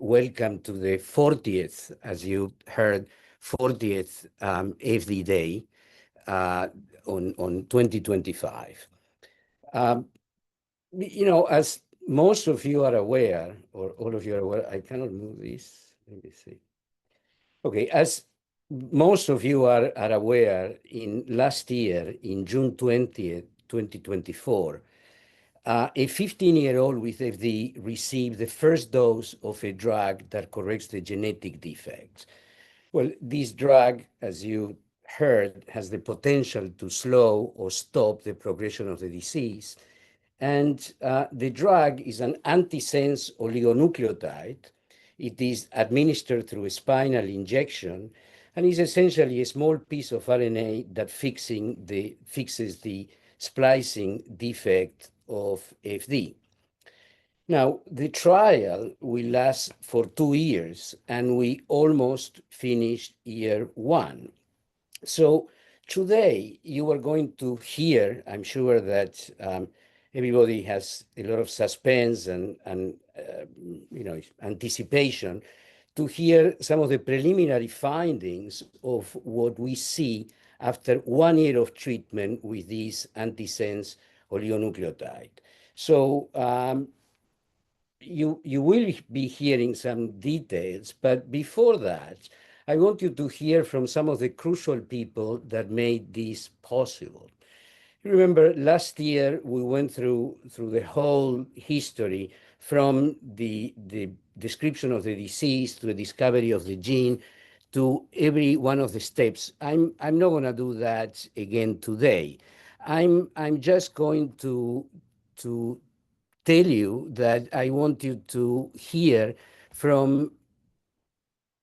welcome to the 40th, as you heard, 40th AFD Day on 2025. As most of you are aware, or all of you are aware, I cannot move this. Let me see. Okay, as most of you are aware, in last year, in June 20th, 2024, a 15-year-old with FD received the first dose of a drug that corrects the genetic defects. Well, this drug, as you heard, has the potential to slow or stop the progression of the disease. And the drug is an antisense oligonucleotide. It is administered through a spinal injection and is essentially a small piece of RNA that fixes the splicing defect of FD. Now, the trial will last for 2 years, and we almost finished year 1. So today, you are going to hear, I'm sure that everybody has a lot of suspense and anticipation to hear some of the preliminary findings of what we see after 1 year of treatment with this antisense oligonucleotide. So you will be hearing some details, but before that, I want you to hear from some of the crucial people that made this possible. Remember, last year we went through the whole history from the description of the disease to the discovery of the gene to every one of the steps. I'm not going to do that again today. I'm just going to tell you that I want you to hear from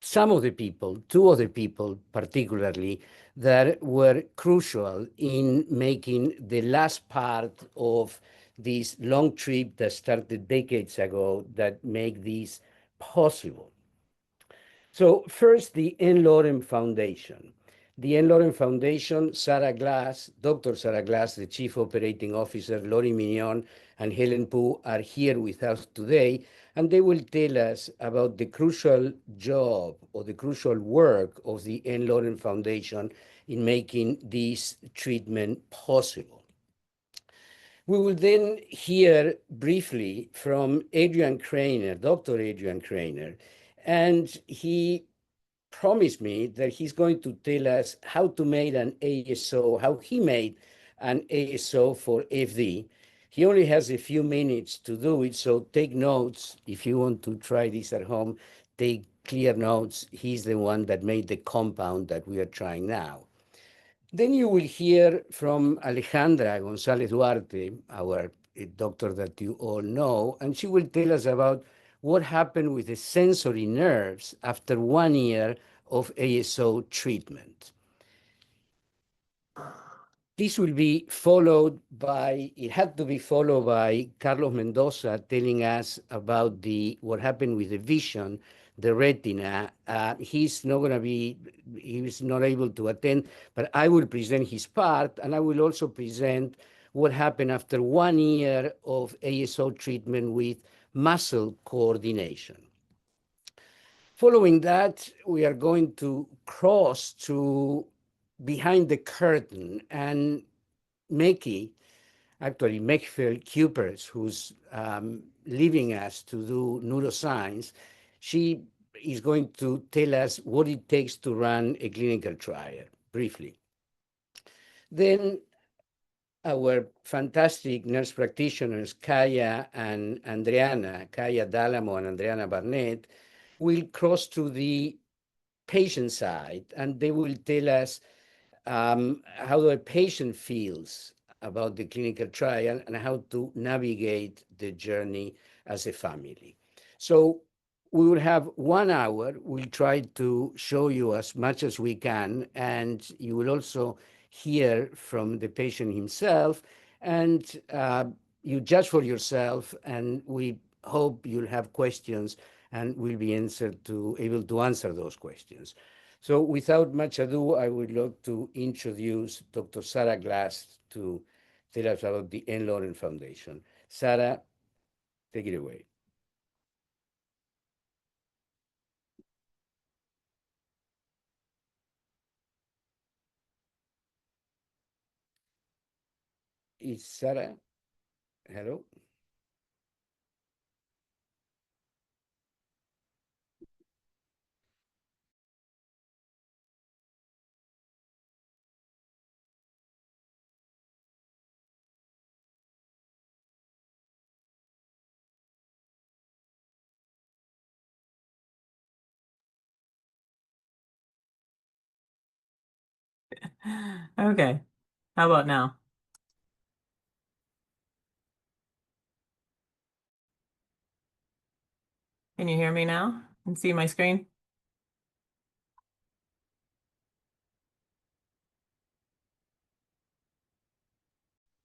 some of the people, 2 other people particularly, that were crucial in making the last part of this long trip that started decades ago that make this possible. So first, the N. Lorem Foundation. The N. Lorem Foundation, Sarah Glass, Dr. Sarah Glass, the Chief Operating Officer, Lori Mignon, and Helen Pu are here with us today, and they will tell us about the crucial job or the crucial work of the N. Lorem Foundation in making this treatment possible. We will then hear briefly from Adrian Krainer, Dr. Adrian Krainer, and he promised me that he's going to tell us how to make an ASO, how he made an ASO for FD. He only has a few minutes to do it, so take notes. If you want to try this at home, take clear notes. He's the one that made the compound that we are trying now. Then you will hear from Alejandra González Duarte, our doctor that you all know, and she will tell us about what happened with the sensory nerves after 1 year of ASO treatment. This will be followed by, it had to be followed by Carlos Mendoza telling us about what happened with the vision, the retina. He's not able to attend, but I will present his part, and I will also present what happened after 1 year of ASO treatment with muscle coordination. Following that, we are going to cross to behind the curtain, and Mekhi Kuipers, who's leaving us to do neuroscience, she is going to tell us what it takes to run a clinical trial, briefly. Then our fantastic nurse practitioners, Kaya and Andreana, Kaya Dalamo and Andreana Barnett, will cross to the patient side, and they will tell us how the patient feels about the clinical trial and how to navigate the journey as a family. So we will have 1 hour. We'll try to show you as much as we can, and you will also hear from the patient himself, and you judge for yourself, and we hope you'll have questions and we'll be able to answer those questions. So without much ado, I would love to introduce Dr. Sarah Glass to tell us about the N. Lorem Foundation. Sarah, take it away. is Sarah? Hello? Okay. How about now? Can you hear me now and see my screen?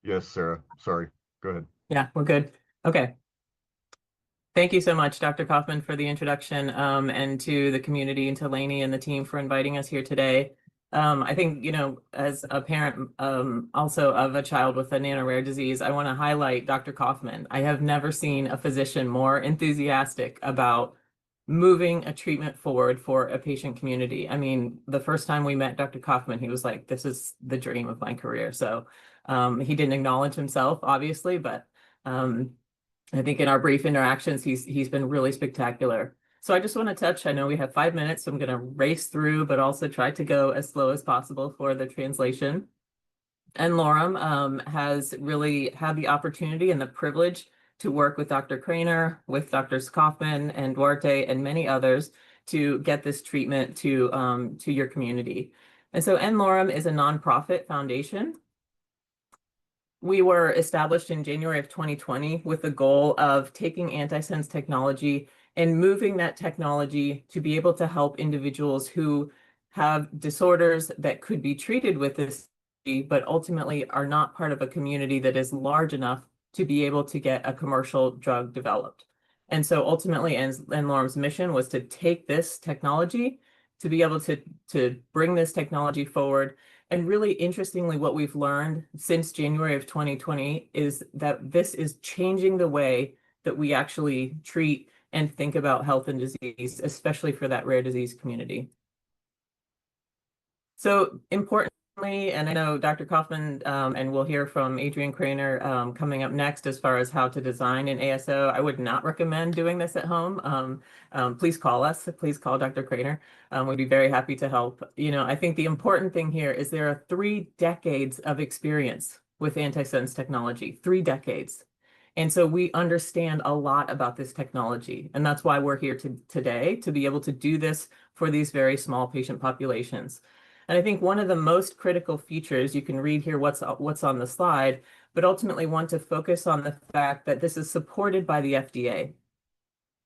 Yes, Sarah. Sorry. Go ahead. Yeah, we're good. Okay. Thank you so much, Dr. Kaufman, for the introduction, and to the community and to Lainey and the team for inviting us here today. I think, as a parent also of a child with a nanorare disease, I want to highlight Dr. Kaufman. I have never seen a physician more enthusiastic about moving a treatment forward for a patient community. I mean, the first time we met Dr. Kaufman, he was like, this is the dream of my career. So he didn't acknowledge himself, obviously, but I think in our brief interactions, he's been really spectacular. So I just want to touch, I know we have 5 minutes, so I'm going to race through, but also try to go as slow as possible for the translation. n-Lorem has really had the opportunity and the privilege to work with Dr. Craner, with Drs. Kaufman and Duarte, and many others to get this treatment to your community. And so n-Lorem is a nonprofit foundation. We were established in January of 2020 with the goal of taking antisense technology and moving that technology to be able to help individuals who have disorders that could be treated with this, but ultimately are not part of a community that is large enough to be able to get a commercial drug developed. And so ultimately, n-Lorem's mission was to take this technology, to be able to bring this technology forward. And really interestingly, what we've learned since January of 2020 is that this is changing the way that we actually treat and think about health and disease, especially for that rare disease community. So importantly, and I know Dr. Kaufman, and we'll hear from Adrian Craner coming up next as far as how to design an ASO. I would not recommend doing this at home. Please call us. Please call Dr. Craner. We'd be very happy to help. I think the important thing here is there are 3 decades of experience with antisense technology, 3 decades. And so we understand a lot about this technology. And that's why we're here today, to be able to do this for these very small patient populations. And I think one of the most critical features, you can read here what's on the slide, but ultimately want to focus on the fact that this is supported by the FDA.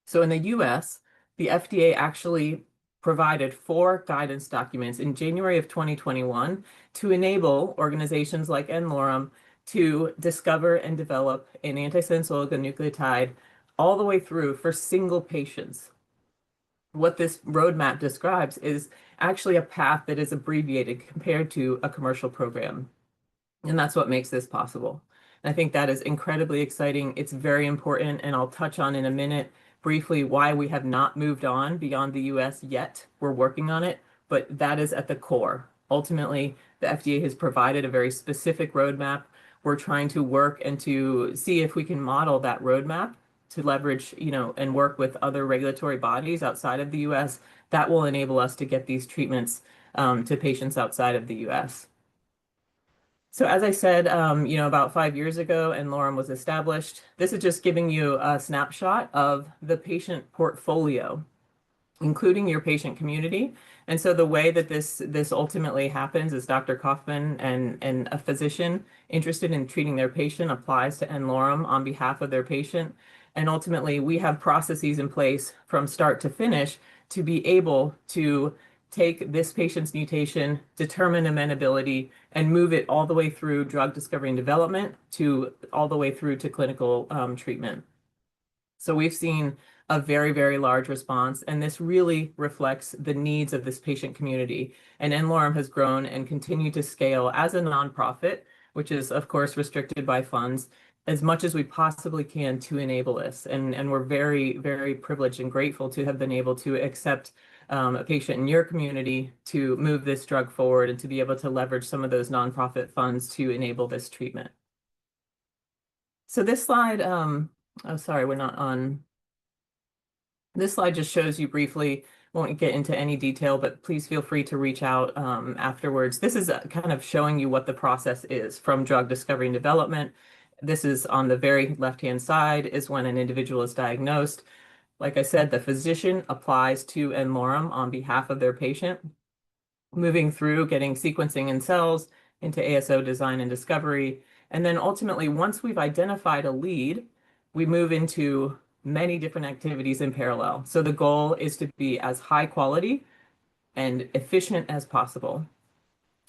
So in the US, the FDA actually provided 4 guidance documents in January of 2021 to enable organizations like n-Lorem to discover and develop an antisense oligonucleotide all the way through for single patients. What this roadmap describes is actually a path that is abbreviated compared to a commercial program. And that's what makes this possible. And I think that is incredibly exciting. It's very important, and I'll touch on in a minute briefly why we have not moved on beyond the US yet. We're working on it, but that is at the core. Ultimately, the FDA has provided a very specific roadmap. We're trying to work and to see if we can model that roadmap to leverage, and work with other regulatory bodies outside of the US that will enable us to get these treatments to patients outside of the US. So as I said, about 5 years ago, n-Lorem was established. This is just giving you a snapshot of the patient portfolio, including your patient community. And so the way that this ultimately happens is Dr. Kaufman and a physician interested in treating their patient applies to n-Lorem on behalf of their patient. And ultimately, we have processes in place from start to finish to be able to take this patient's mutation, determine amenability, and move it all the way through drug discovery and development to all the way through to clinical treatment. So we've seen a very, very large response, and this really reflects the needs of this patient community. And n-Lorem has grown and continued to scale as a nonprofit, which is, of course, restricted by funds, as much as we possibly can to enable this. And we're very, very privileged and grateful to have been able to accept a patient in your community to move this drug forward and to be able to leverage some of those nonprofit funds to enable this treatment. So this slide, oh, sorry, we're not on. This slide just shows you briefly, won't get into any detail, but please feel free to reach out afterwards. This is kind of showing you what the process is from drug discovery and development. This is on the very left-hand side is when an individual is diagnosed. Like I said, the physician applies to n-Lorem on behalf of their patient, moving through getting sequencing in cells into ASO design and discovery. And then ultimately, once we've identified a lead, we move into many different activities in parallel. So the goal is to be as high quality and efficient as possible.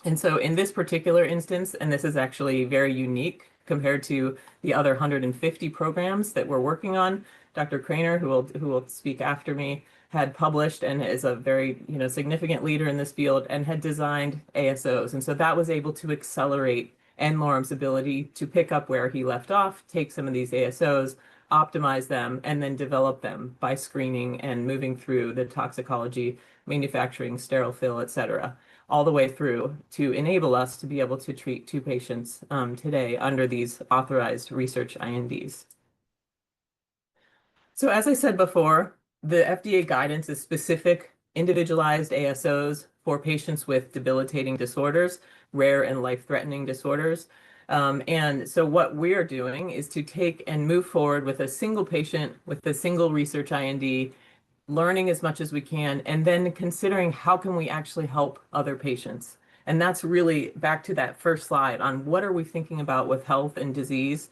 And so in this particular instance, and this is actually very unique compared to the other 150 programs that we're working on, Dr. Craner, who will speak after me, had published and is a very significant leader in this field and had designed ASOs. And so that was able to accelerate n-Lorem's ability to pick up where he left off, take some of these ASOs, optimize them, and then develop them by screening and moving through the toxicology, manufacturing, sterile fill, et cetera, all the way through to enable us to be able to treat 2 patients today under these authorized research INDs. So as I said before, the FDA guidance is specific, individualized ASOs for patients with debilitating disorders, rare and life-threatening disorders. And so what we're doing is to take and move forward with a single patient with a single research IND, learning as much as we can, and then considering how can we actually help other patients. And that's really back to that first slide on what are we thinking about with health and disease.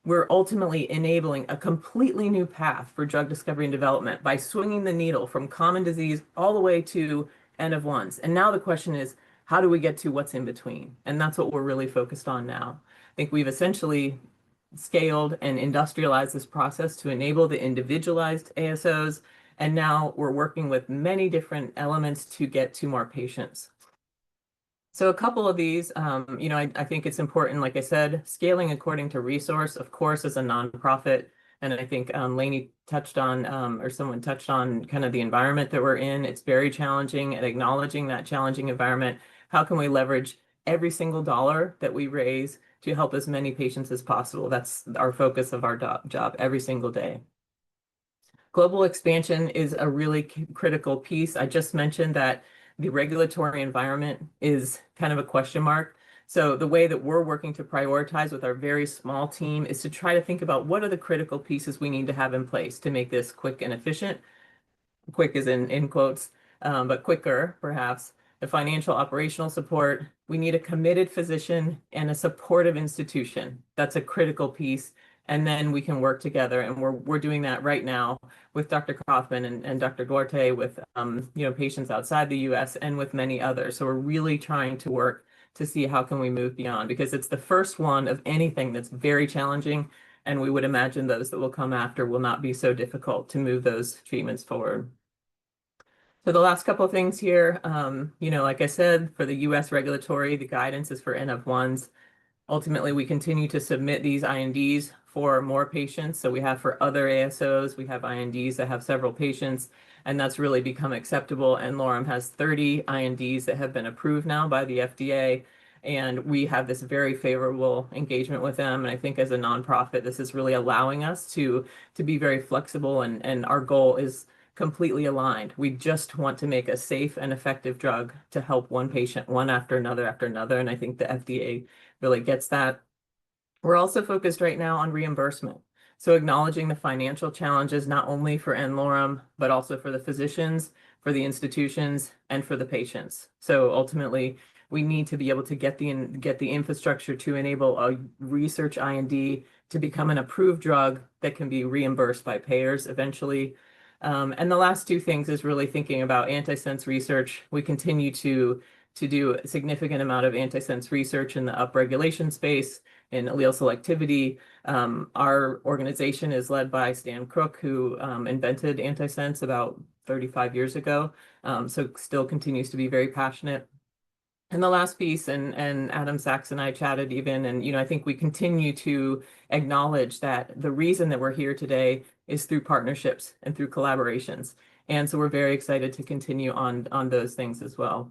We're ultimately enabling a completely new path for drug discovery and development by swinging the needle from common disease all the way to N of 1s. And now the question is, how do we get to what's in between? And that's what we're really focused on now. I think we've essentially scaled and industrialized this process to enable the individualized ASOs. And now we're working with many different elements to get to more patients. So a couple of these, I think it's important, like I said, scaling according to resource, of course, as a nonprofit. And I think Lainey touched on, or someone touched on kind of the environment that we're in. It's very challenging, and acknowledging that challenging environment. How can we leverage every single dollar that we raise to help as many patients as possible? That's our focus of our job every single day. Global expansion is a really critical piece. I just mentioned that the regulatory environment is kind of a question mark. So the way that we're working to prioritize with our very small team is to try to think about what are the critical pieces we need to have in place to make this quick and efficient. Quick is in quotes, but quicker perhaps. The financial operational support. We need a committed physician and a supportive institution. That's a critical piece. And then we can work together, and we're doing that right now with Dr. Kaufman and Dr. Duarte, with patients outside the U.S. and with many others. So we're really trying to work to see how can we move beyond, because it's the first one of anything that's very challenging, and we would imagine those that will come after will not be so difficult to move those treatments forward. So the last couple of things here, like I said, for the U.S. regulatory, the guidance is for N of 1s. Ultimately, we continue to submit these INDs for more patients. So we have for other ASOs, we have INDs that have several patients, and that's really become acceptable. And n-Lorem has 30 INDs that have been approved now by the FDA. And we have this very favorable engagement with them. And I think as a nonprofit, this is really allowing us to be very flexible, and our goal is completely aligned. We just want to make a safe and effective drug to help one patient, one after another after another. And I think the FDA really gets that. We're also focused right now on reimbursement. So acknowledging the financial challenges, not only for n-Lorem, but also for the physicians, for the institutions, and for the patients. So ultimately, we need to be able to get the infrastructure to enable a research IND to become an approved drug that can be reimbursed by payers eventually. And the last 2 things is really thinking about antisense research. We continue to do a significant amount of antisense research in the upregulation space, in allele selectivity. Our organization is led by Stan Crook, who invented antisense about 35 years ago, so still continues to be very passionate. And the last piece, and Adam Sachs and I chatted even, and I think we continue to acknowledge that the reason that we're here today is through partnerships and through collaborations. And so we're very excited to continue on those things as well.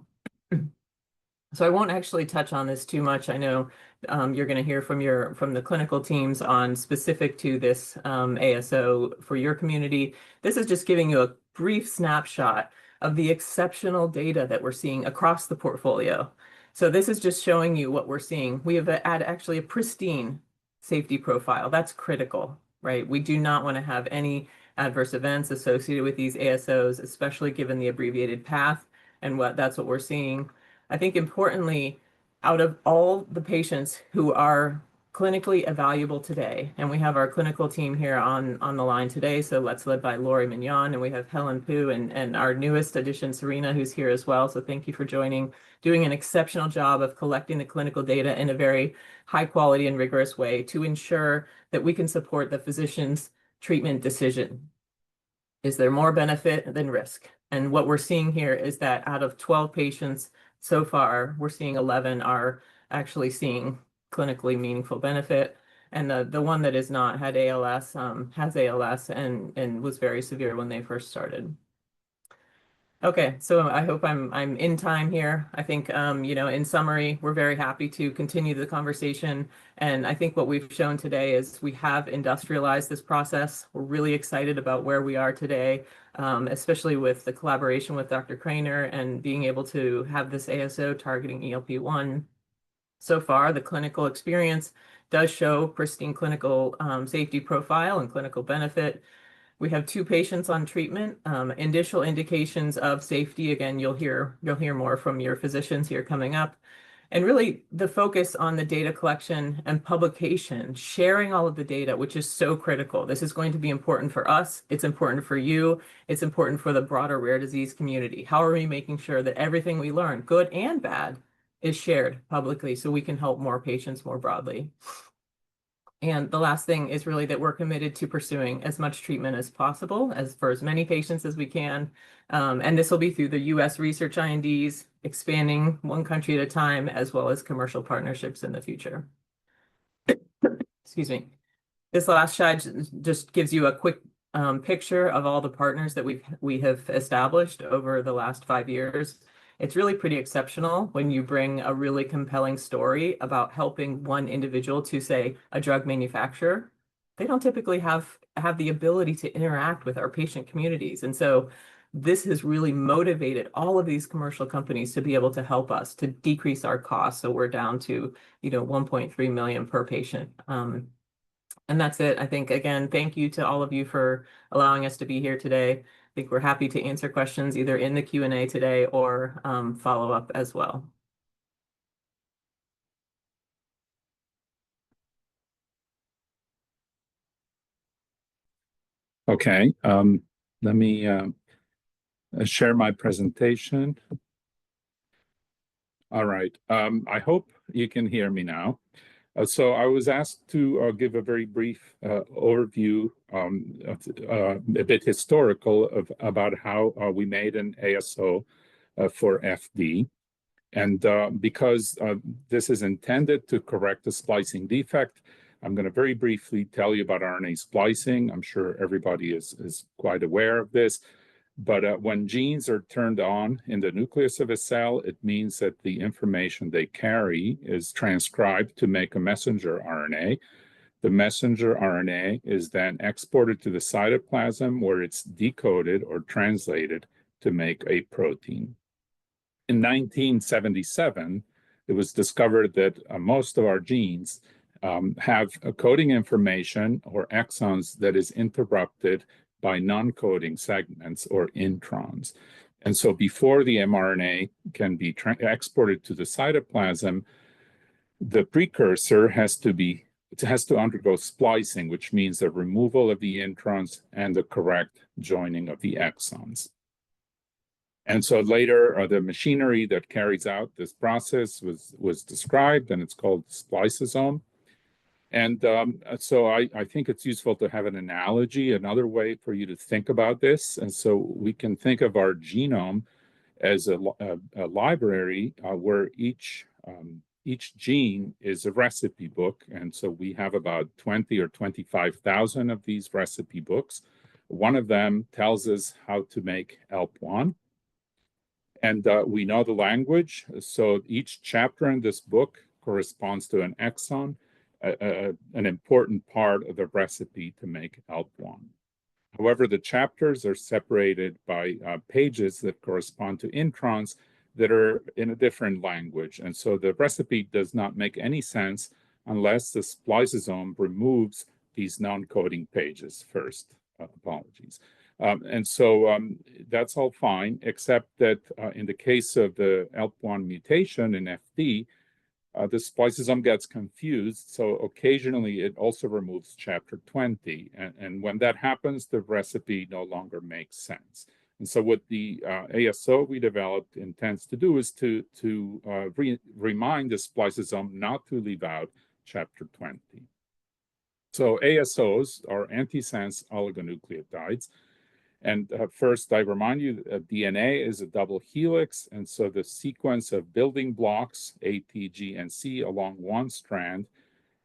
So I won't actually touch on this too much. I know you're going to hear from the clinical teams on specific to this ASO for your community. This is just giving you a brief snapshot of the exceptional data that we're seeing across the portfolio. So this is just showing you what we're seeing. We have had actually a pristine safety profile. That's critical, right? We do not want to have any adverse events associated with these ASOs, especially given the abbreviated path, and that's what we're seeing. I think importantly, out of all the patients who are clinically evaluable today, and we have our clinical team here on the line today, so let's led by Lori Mignon, and we have Helen Poo and our newest addition, Serena, who's here as well. So thank you for joining, doing an exceptional job of collecting the clinical data in a very high quality and rigorous way to ensure that we can support the physician's treatment decision. Is there more benefit than risk? And what we're seeing here is that out of 12 patients so far, we're seeing 11 are actually seeing clinically meaningful benefit. And the one that is not had ALS, has ALS and was very severe when they first started. Okay, so I hope I'm in time here. I think, in summary, we're very happy to continue the conversation. And I think what we've shown today is we have industrialized this process. We're really excited about where we are today, especially with the collaboration with Dr. Craner and being able to have this ASO targeting ELP1. So far, the clinical experience does show pristine clinical safety profile and clinical benefit. We have 2 patients on treatment. Initial indications of safety. Again, you'll hear more from your physicians here coming up. And really the focus on the data collection and publication, sharing all of the data, which is so critical. This is going to be important for us. It's important for you. It's important for the broader rare disease community. How are we making sure that everything we learn, good and bad, is shared publicly so we can help more patients more broadly? And the last thing is really that we're committed to pursuing as much treatment as possible for as many patients as we can. And this will be through the US research INDs, expanding one country at a time, as well as commercial partnerships in the future. Excuse me. This last slide just gives you a quick picture of all the partners that we have established over the last 5 years. It's really pretty exceptional when you bring a really compelling story about helping one individual to, say, a drug manufacturer. They don't typically have the ability to interact with our patient communities. And so this has really motivated all of these commercial companies to be able to help us to decrease our costs. So we're down to, 1.3 million per patient. And that's it. I think, again, thank you to all of you for allowing us to be here today. I think we're happy to answer questions either in the Q&A today or follow up as well. Okay, let me share my presentation. All right, I hope you can hear me now. So I was asked to give a very brief overview, a bit historical about how we made an ASO for FD. And because this is intended to correct a splicing defect, I'm going to very briefly tell you about RNA splicing. I'm sure everybody is quite aware of this. But when genes are turned on in the nucleus of a cell, it means that the information they carry is transcribed to make a messenger RNA. The messenger RNA is then exported to the cytoplasm where it's decoded or translated to make a protein. In 1977, it was discovered that most of our genes have a coding information or exons that is interrupted by non-coding segments or introns. And so before the mRNA can be exported to the cytoplasm, the precursor has to undergo splicing, which means the removal of the introns and the correct joining of the exons. And so later, the machinery that carries out this process was described, and it's called spliceosome. And so I think it's useful to have an analogy, another way for you to think about this. And so we can think of our genome as a library where each gene is a recipe book. And so we have about 20 or 25,000 of these recipe books. One of them tells us how to make ELP1. And we know the language. So each chapter in this book corresponds to an exon, an important part of the recipe to make ALP1. However, the chapters are separated by pages that correspond to introns that are in a different language. And so the recipe does not make any sense unless the spliceosome removes these non-coding pages first. Apologies. And so that's all fine, except that in the case of the ALP1 mutation in FD, the spliceosome gets confused, so occasionally it also removes chapter 20. And when that happens, the recipe no longer makes sense. And so what the ASO we developed intends to do is to remind the spliceosome not to leave out chapter 20. So ASOs are antisense oligonucleotides. And first, I remind you that DNA is a double helix. And so the sequence of building blocks, A, T, G, and C along one strand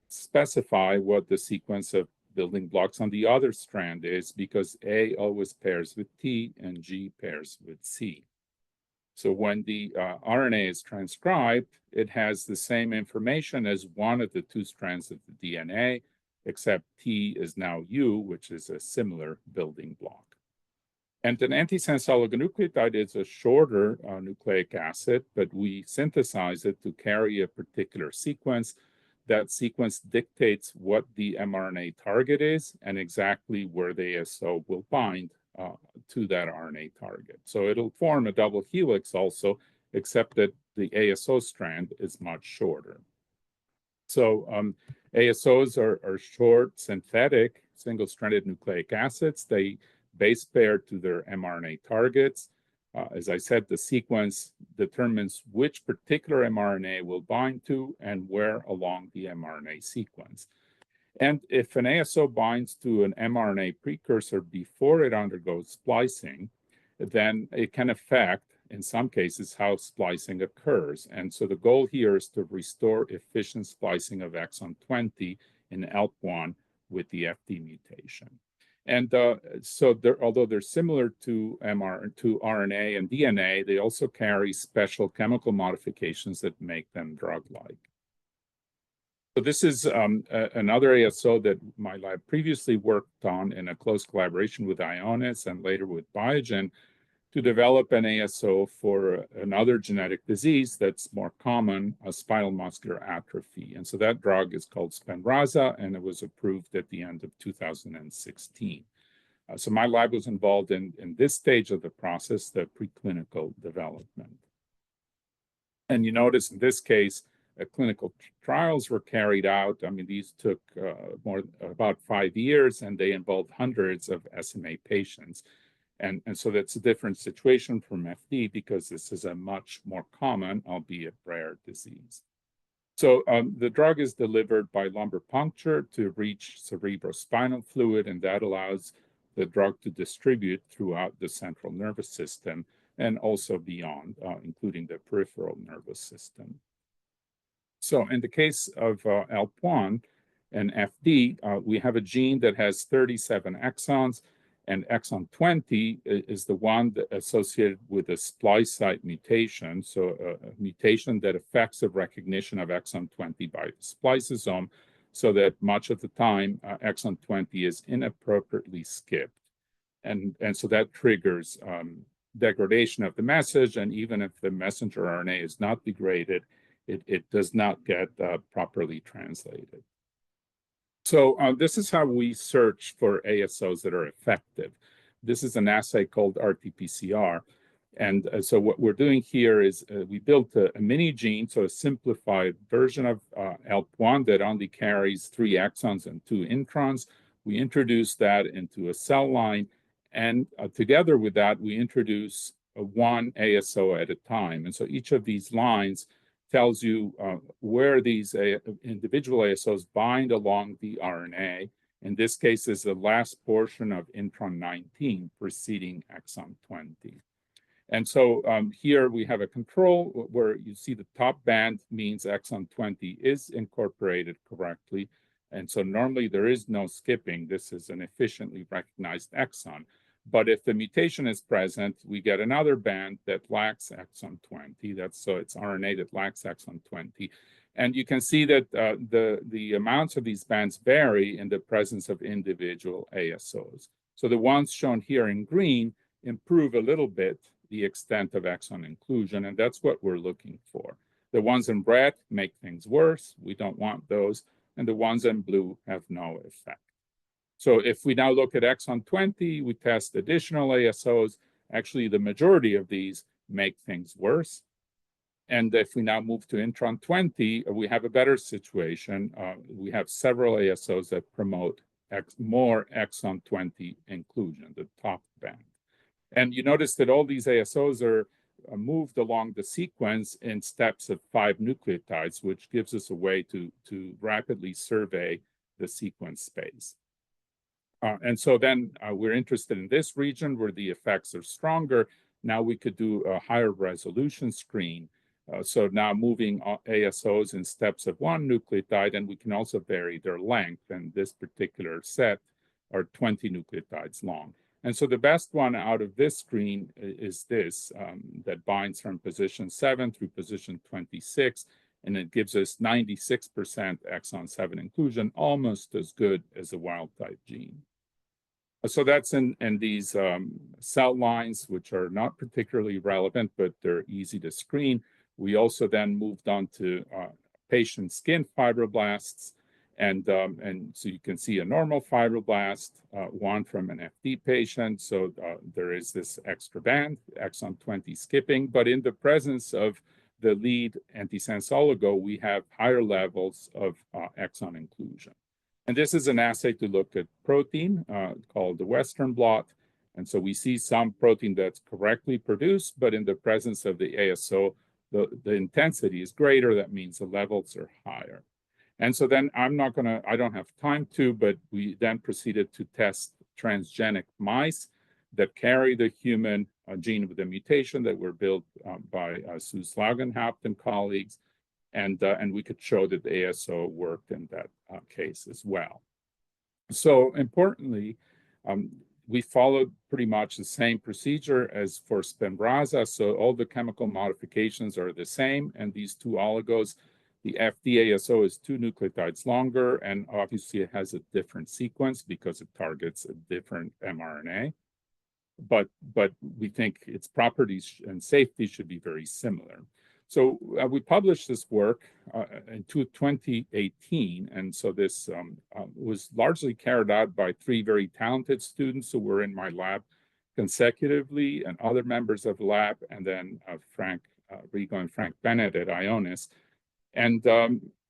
specify what the sequence of building blocks on the other strand is, because A always pairs with T and G pairs with C. So when the RNA is transcribed, it has the same information as one of the two strands of the DNA, except T is now U, which is a similar building block. And an antisense oligonucleotide is a shorter nucleic acid, but we synthesize it to carry a particular sequence. That sequence dictates what the mRNA target is and exactly where the ASO will bind to that RNA target. So it'll form a double helix also, except that the ASO strand is much shorter. So ASOs are short, synthetic, single-stranded nucleic acids. They base pair to their mRNA targets. As I said, the sequence determines which particular mRNA will bind to and where along the mRNA sequence. And if an ASO binds to an mRNA precursor before it undergoes splicing, then it can affect, in some cases, how splicing occurs. And so the goal here is to restore efficient splicing of exon 20 in ALP1 with the FD mutation. And so although they're similar to RNA and DNA, they also carry special chemical modifications that make them drug-like. So this is another ASO that my lab previously worked on in a close collaboration with Ionis and later with Biogen to develop an ASO for another genetic disease that's more common, spinal muscular atrophy. And so that drug is called Spinraza, and it was approved at the end of 2016. So my lab was involved in this stage of the process, the preclinical development. And you notice in this case, clinical trials were carried out. I mean, these took about 5 years, and they involved hundreds of SMA patients. And so that's a different situation from FD because this is a much more common, albeit rare, disease. So the drug is delivered by lumbar puncture to reach cerebrospinal fluid, and that allows the drug to distribute throughout the central nervous system and also beyond, including the peripheral nervous system. So in the case of ALP1 and FD, we have a gene that has 37 exons, and exon 20 is the one that associated with a splice site mutation, so a mutation that affects the recognition of exon 20 by the spliceosome, so that much of the time exon 20 is inappropriately skipped. And so that triggers degradation of the message, and even if the messenger RNA is not degraded, it does not get properly translated. So this is how we search for ASOs that are effective. This is an assay called RT-PCR. And so what we're doing here is we built a mini gene, so a simplified version of ALP1 that only carries 3 exons and 2 introns. We introduce that into a cell line. And together with that, we introduce one ASO at a time. And so each of these lines tells you where these individual ASOs bind along the RNA. In this case, is the last portion of intron 19 preceding exon 20. And so here we have a control where you see the top band means exon 20 is incorporated correctly. And so normally there is no skipping. This is an efficiently recognized exon. But if the mutation is present, we get another band that lacks exon 20. So it's RNA that lacks exon 20. And you can see that the amounts of these bands vary in the presence of individual ASOs. So the ones shown here in green improve a little bit the extent of exon inclusion, and that's what we're looking for. The ones in red make things worse. We don't want those. And the ones in blue have no effect. So if we now look at exon 20, we test additional ASOs. Actually, the majority of these make things worse. And if we now move to intron 20, we have a better situation. We have several ASOs that promote more exon 20 inclusion, the top band. And you notice that all these ASOs are moved along the sequence in steps of 5 nucleotides, which gives us a way to rapidly survey the sequence space. And so then we're interested in this region where the effects are stronger. Now we could do a higher resolution screen. So now moving ASOs in steps of 1 nucleotide, and we can also vary their length. And this particular set are 20 nucleotides long. And so the best one out of this screen is this that binds from position 7 through position 26, and it gives us 96% exon 7 inclusion, almost as good as a wild type gene. So that's in these cell lines, which are not particularly relevant, but they're easy to screen. We also then moved on to patient skin fibroblasts. And so you can see a normal fibroblast, one from an FD patient. So there is this extra band, exon 20 skipping, but in the presence of the lead antisense oligo, we have higher levels of exon inclusion. And this is an assay to look at protein called the Western blot. And so we see some protein that's correctly produced, but in the presence of the ASO, the intensity is greater. That means the levels are higher. And so then I don't have time to, but we then proceeded to test transgenic mice that carry the human gene with a mutation that were built by Sue Slaugenhaupt and colleagues. And we could show that the ASO worked in that case as well. So importantly, we followed pretty much the same procedure as for Spinraza. So all the chemical modifications are the same, and these 2 oligos, the FD-ASO is 2 nucleotides longer, and obviously it has a different sequence because it targets a different mRNA. But we think its properties and safety should be very similar. So we published this work in 2018, and so this was largely carried out by 3 very talented students who were in my lab consecutively, and other members of the lab, and then Frank Rigo and Frank Bennett at Ionis. And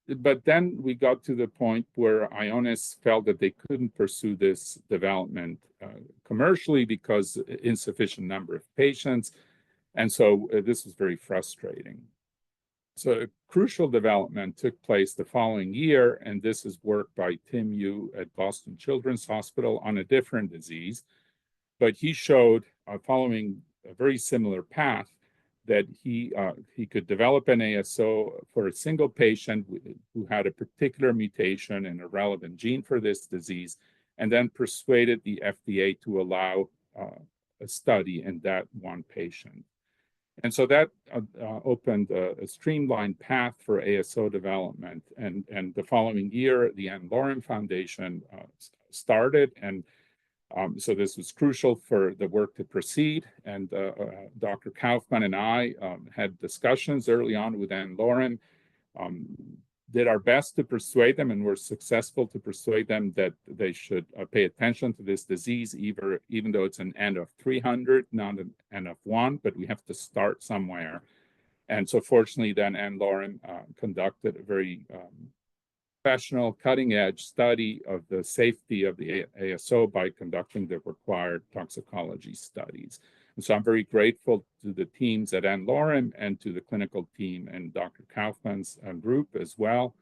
but then we got to the point where Ionis felt that they couldn't pursue this development commercially because insufficient number of patients. And so this was very frustrating. So a crucial development took place the following year, and this is work by Tim Yu at Boston Children's Hospital on a different disease. But he showed, following a very similar path, that he could develop an ASO for a single patient who had a particular mutation in a relevant gene for this disease, and then persuaded the FDA to allow a study in that one patient. And so that opened a streamlined path for ASO development. And the following year, the Anne Loren Foundation started, and so this was crucial for the work to proceed. And Dr. Kaufman and I had discussions early on with Anne Loren, did our best to persuade them, and were successful to persuade them that they should pay attention to this disease, even though it's an N of 300, not an N of 1, but we have to start somewhere. And so fortunately, then Anne Loren conducted a very professional, cutting-edge study of the safety of the ASO by conducting the required toxicology studies. And so I'm very grateful to the teams at Anne Loren and to the clinical team and Dr. Kaufman's group as well.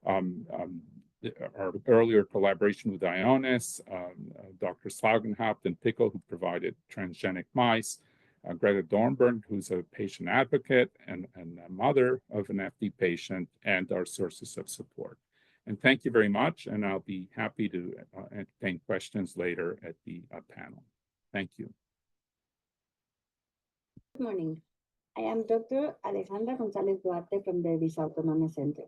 Our earlier collaboration with Ionis, Dr. Slaugenhaupt and Pickle, who provided transgenic mice, Greta Dornberg, who's a patient advocate and a mother of an FD patient, and our sources of support. And thank you very much, and I'll be happy to entertain questions later at the panel. Thank you. Good morning. I am Dr. Alejandra Gonzalez Duarte from the Visa Autonomia Center.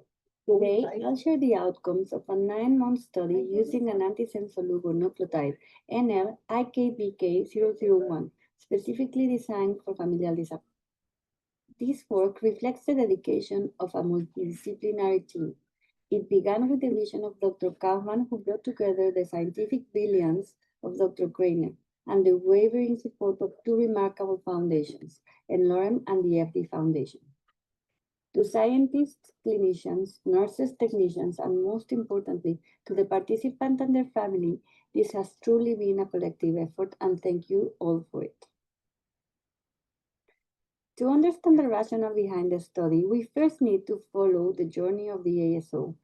Today, I'll share the outcomes of a 9-month study using an antisense oligonucleotide, NL-IKBK001, specifically designed for familial disability. This work reflects the dedication of a multidisciplinary team. It began with the vision of Dr. Kaufman, who brought together the scientific brilliance of Dr. Krainer and the unwavering support of two remarkable foundations, NLOREM and the FD Foundation. To scientists, clinicians, nurses, technicians, and most importantly, to the participant and their family, this has truly been a collective effort, and thank you all for it. To understand the rationale behind the study, we first need to follow the journey of the ASO.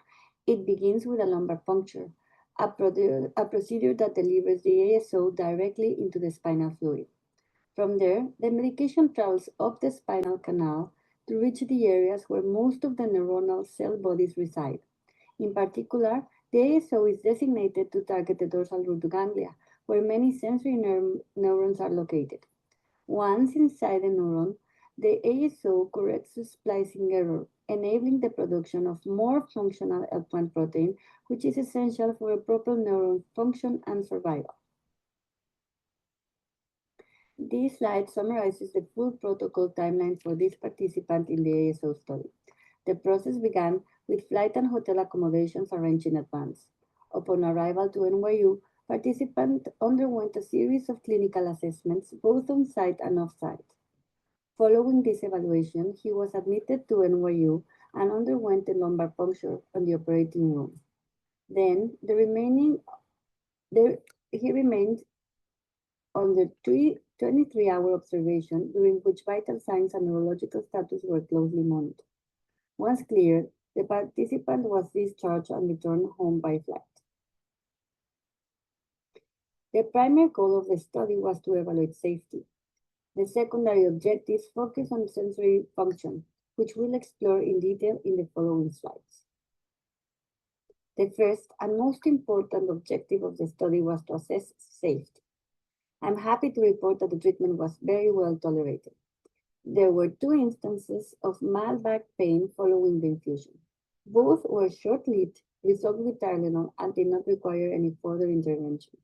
It begins with a lumbar puncture, a procedure that delivers the ASO directly into the spinal fluid. From there, the medication travels up the spinal canal to reach the areas where most of the neuronal cell bodies reside. In particular, the ASO is designated to target the dorsal root ganglia, where many sensory neurons are located. Once inside the neuron, the ASO corrects the splicing error, enabling the production of more functional L1 protein, which is essential for a proper neuron function and survival. This slide summarizes the full protocol timeline for this participant in the ASO study. The process began with flight and hotel accommodations arranged in advance. Upon arrival to NYU, participant underwent a series of clinical assessments, both on-site and off-site. Following this evaluation, he was admitted to NYU and underwent a lumbar puncture on the operating room. Then, he remained under 23-hour observation, during which vital signs and neurological status were closely monitored. Once cleared, the participant was discharged and returned home by flight. The primary goal of the study was to evaluate safety. The secondary objectives focus on sensory function, which we'll explore in detail in the following slides. The first and most important objective of the study was to assess safety. I'm happy to report that the treatment was very well tolerated. There were 2 instances of mild back pain following the infusion. Both were short-lived, resolved with Tylenol, and did not require any further intervention.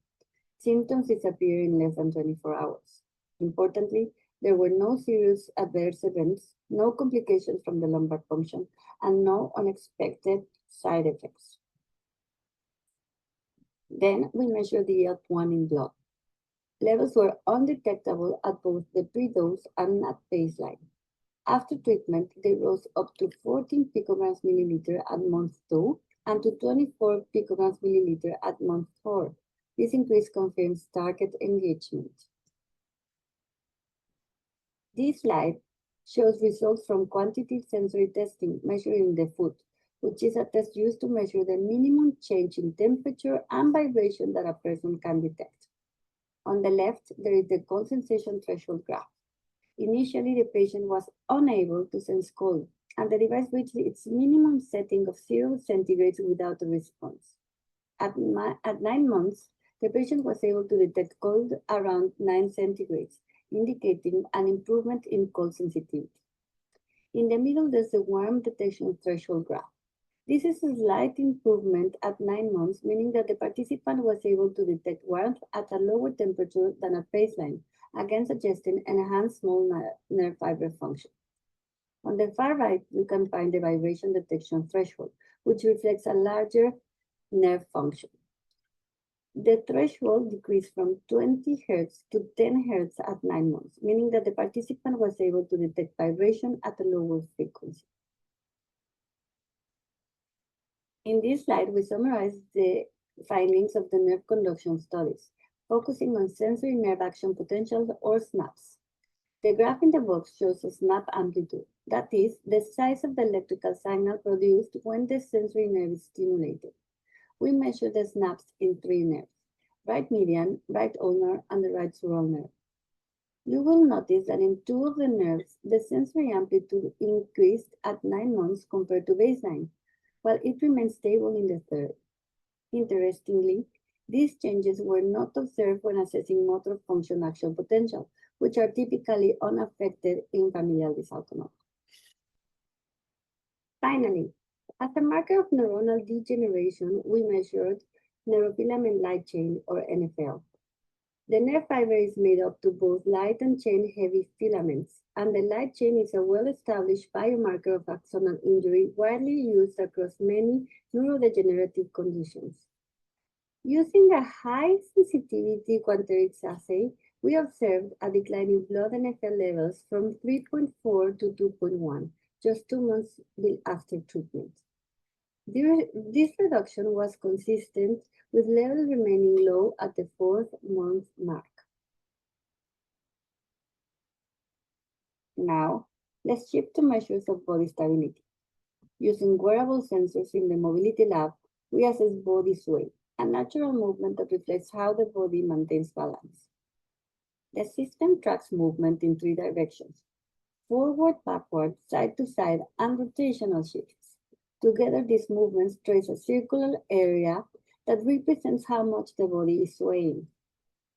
Symptoms disappeared in less than 24 hours. Importantly, there were no serious adverse events, no complications from the lumbar puncture, and no unexpected side effects. Then we measured the ALK1 in blood. Levels were undetectable at both the pre-dose and at baseline. After treatment, they rose up to 14 picograms milliliter at month 2 and to 24 picograms milliliter at month 4. This increase confirms target engagement. This slide shows results from quantitative sensory testing measuring the foot, which is a test used to measure the minimum change in temperature and vibration that a person can detect. On the left, there is the cold sensation threshold graph. Initially, the patient was unable to sense cold, and the device reached its minimum setting of 0 centigrades without a response. At 9 months, the patient was able to detect cold around 9 centigrades, indicating an improvement in cold sensitivity. In the middle, there's the warm detection threshold graph. This is a slight improvement at 9 months, meaning that the participant was able to detect warmth at a lower temperature than at baseline, again suggesting enhanced small nerve fiber function. On the far right, you can find the vibration detection threshold, which reflects a larger nerve function. The threshold decreased from 20 Hz to 10 Hz at 9 months, meaning that the participant was able to detect vibration at a lower frequency. In this slide, we summarize the findings of the nerve conduction studies, focusing on sensory nerve action potential, or SNAPs. The graph in the box shows a SNAP amplitude, that is, the size of the electrical signal produced when the sensory nerve is stimulated. We measure the SNAPs in 3 nerves: right median, right ulnar, and the right sural nerve. You will notice that in 2 of the nerves, the sensory amplitude increased at 9 months compared to baseline, while it remains stable in the 3rd. Interestingly, These changes were not observed when assessing motor function action potential, which are typically unaffected in familial dysautonomia. Finally, as a marker of neuronal degeneration, we measured neurofilament light chain, or NFL. The nerve fiber is made up to both light and chain heavy filaments, and the light chain is a well-established biomarker of axonal injury widely used across many neurodegenerative conditions. Using a high-sensitivity quanterix assay, we observed a decline in blood NFL levels from 3.4 to 2.1, just 2 months after treatment. This reduction was consistent with levels remaining low at the 4th-month mark. Now, let's shift to measures of body stability. Using wearable sensors in the mobility lab, we assess body sway, a natural movement that reflects how the body maintains balance. The system tracks movement in 3 directions: forward, backward, side to side, and rotational shifts. Together, these movements trace a circular area that represents how much the body is swaying.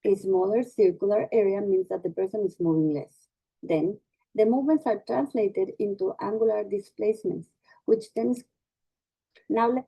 A smaller circular area means that the person is moving less. Then, the movements are translated into angular displacements, which then now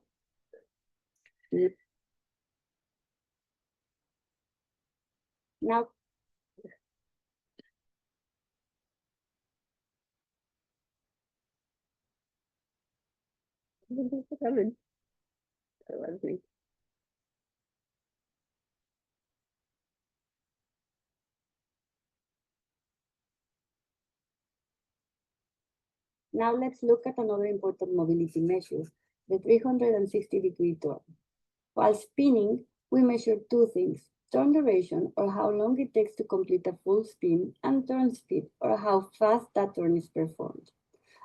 Now let's look at another important mobility measure, the 360-degree turn. While spinning, we measure 2 things: turn duration, or how long it takes to complete a full spin, and turn speed, or how fast that turn is performed.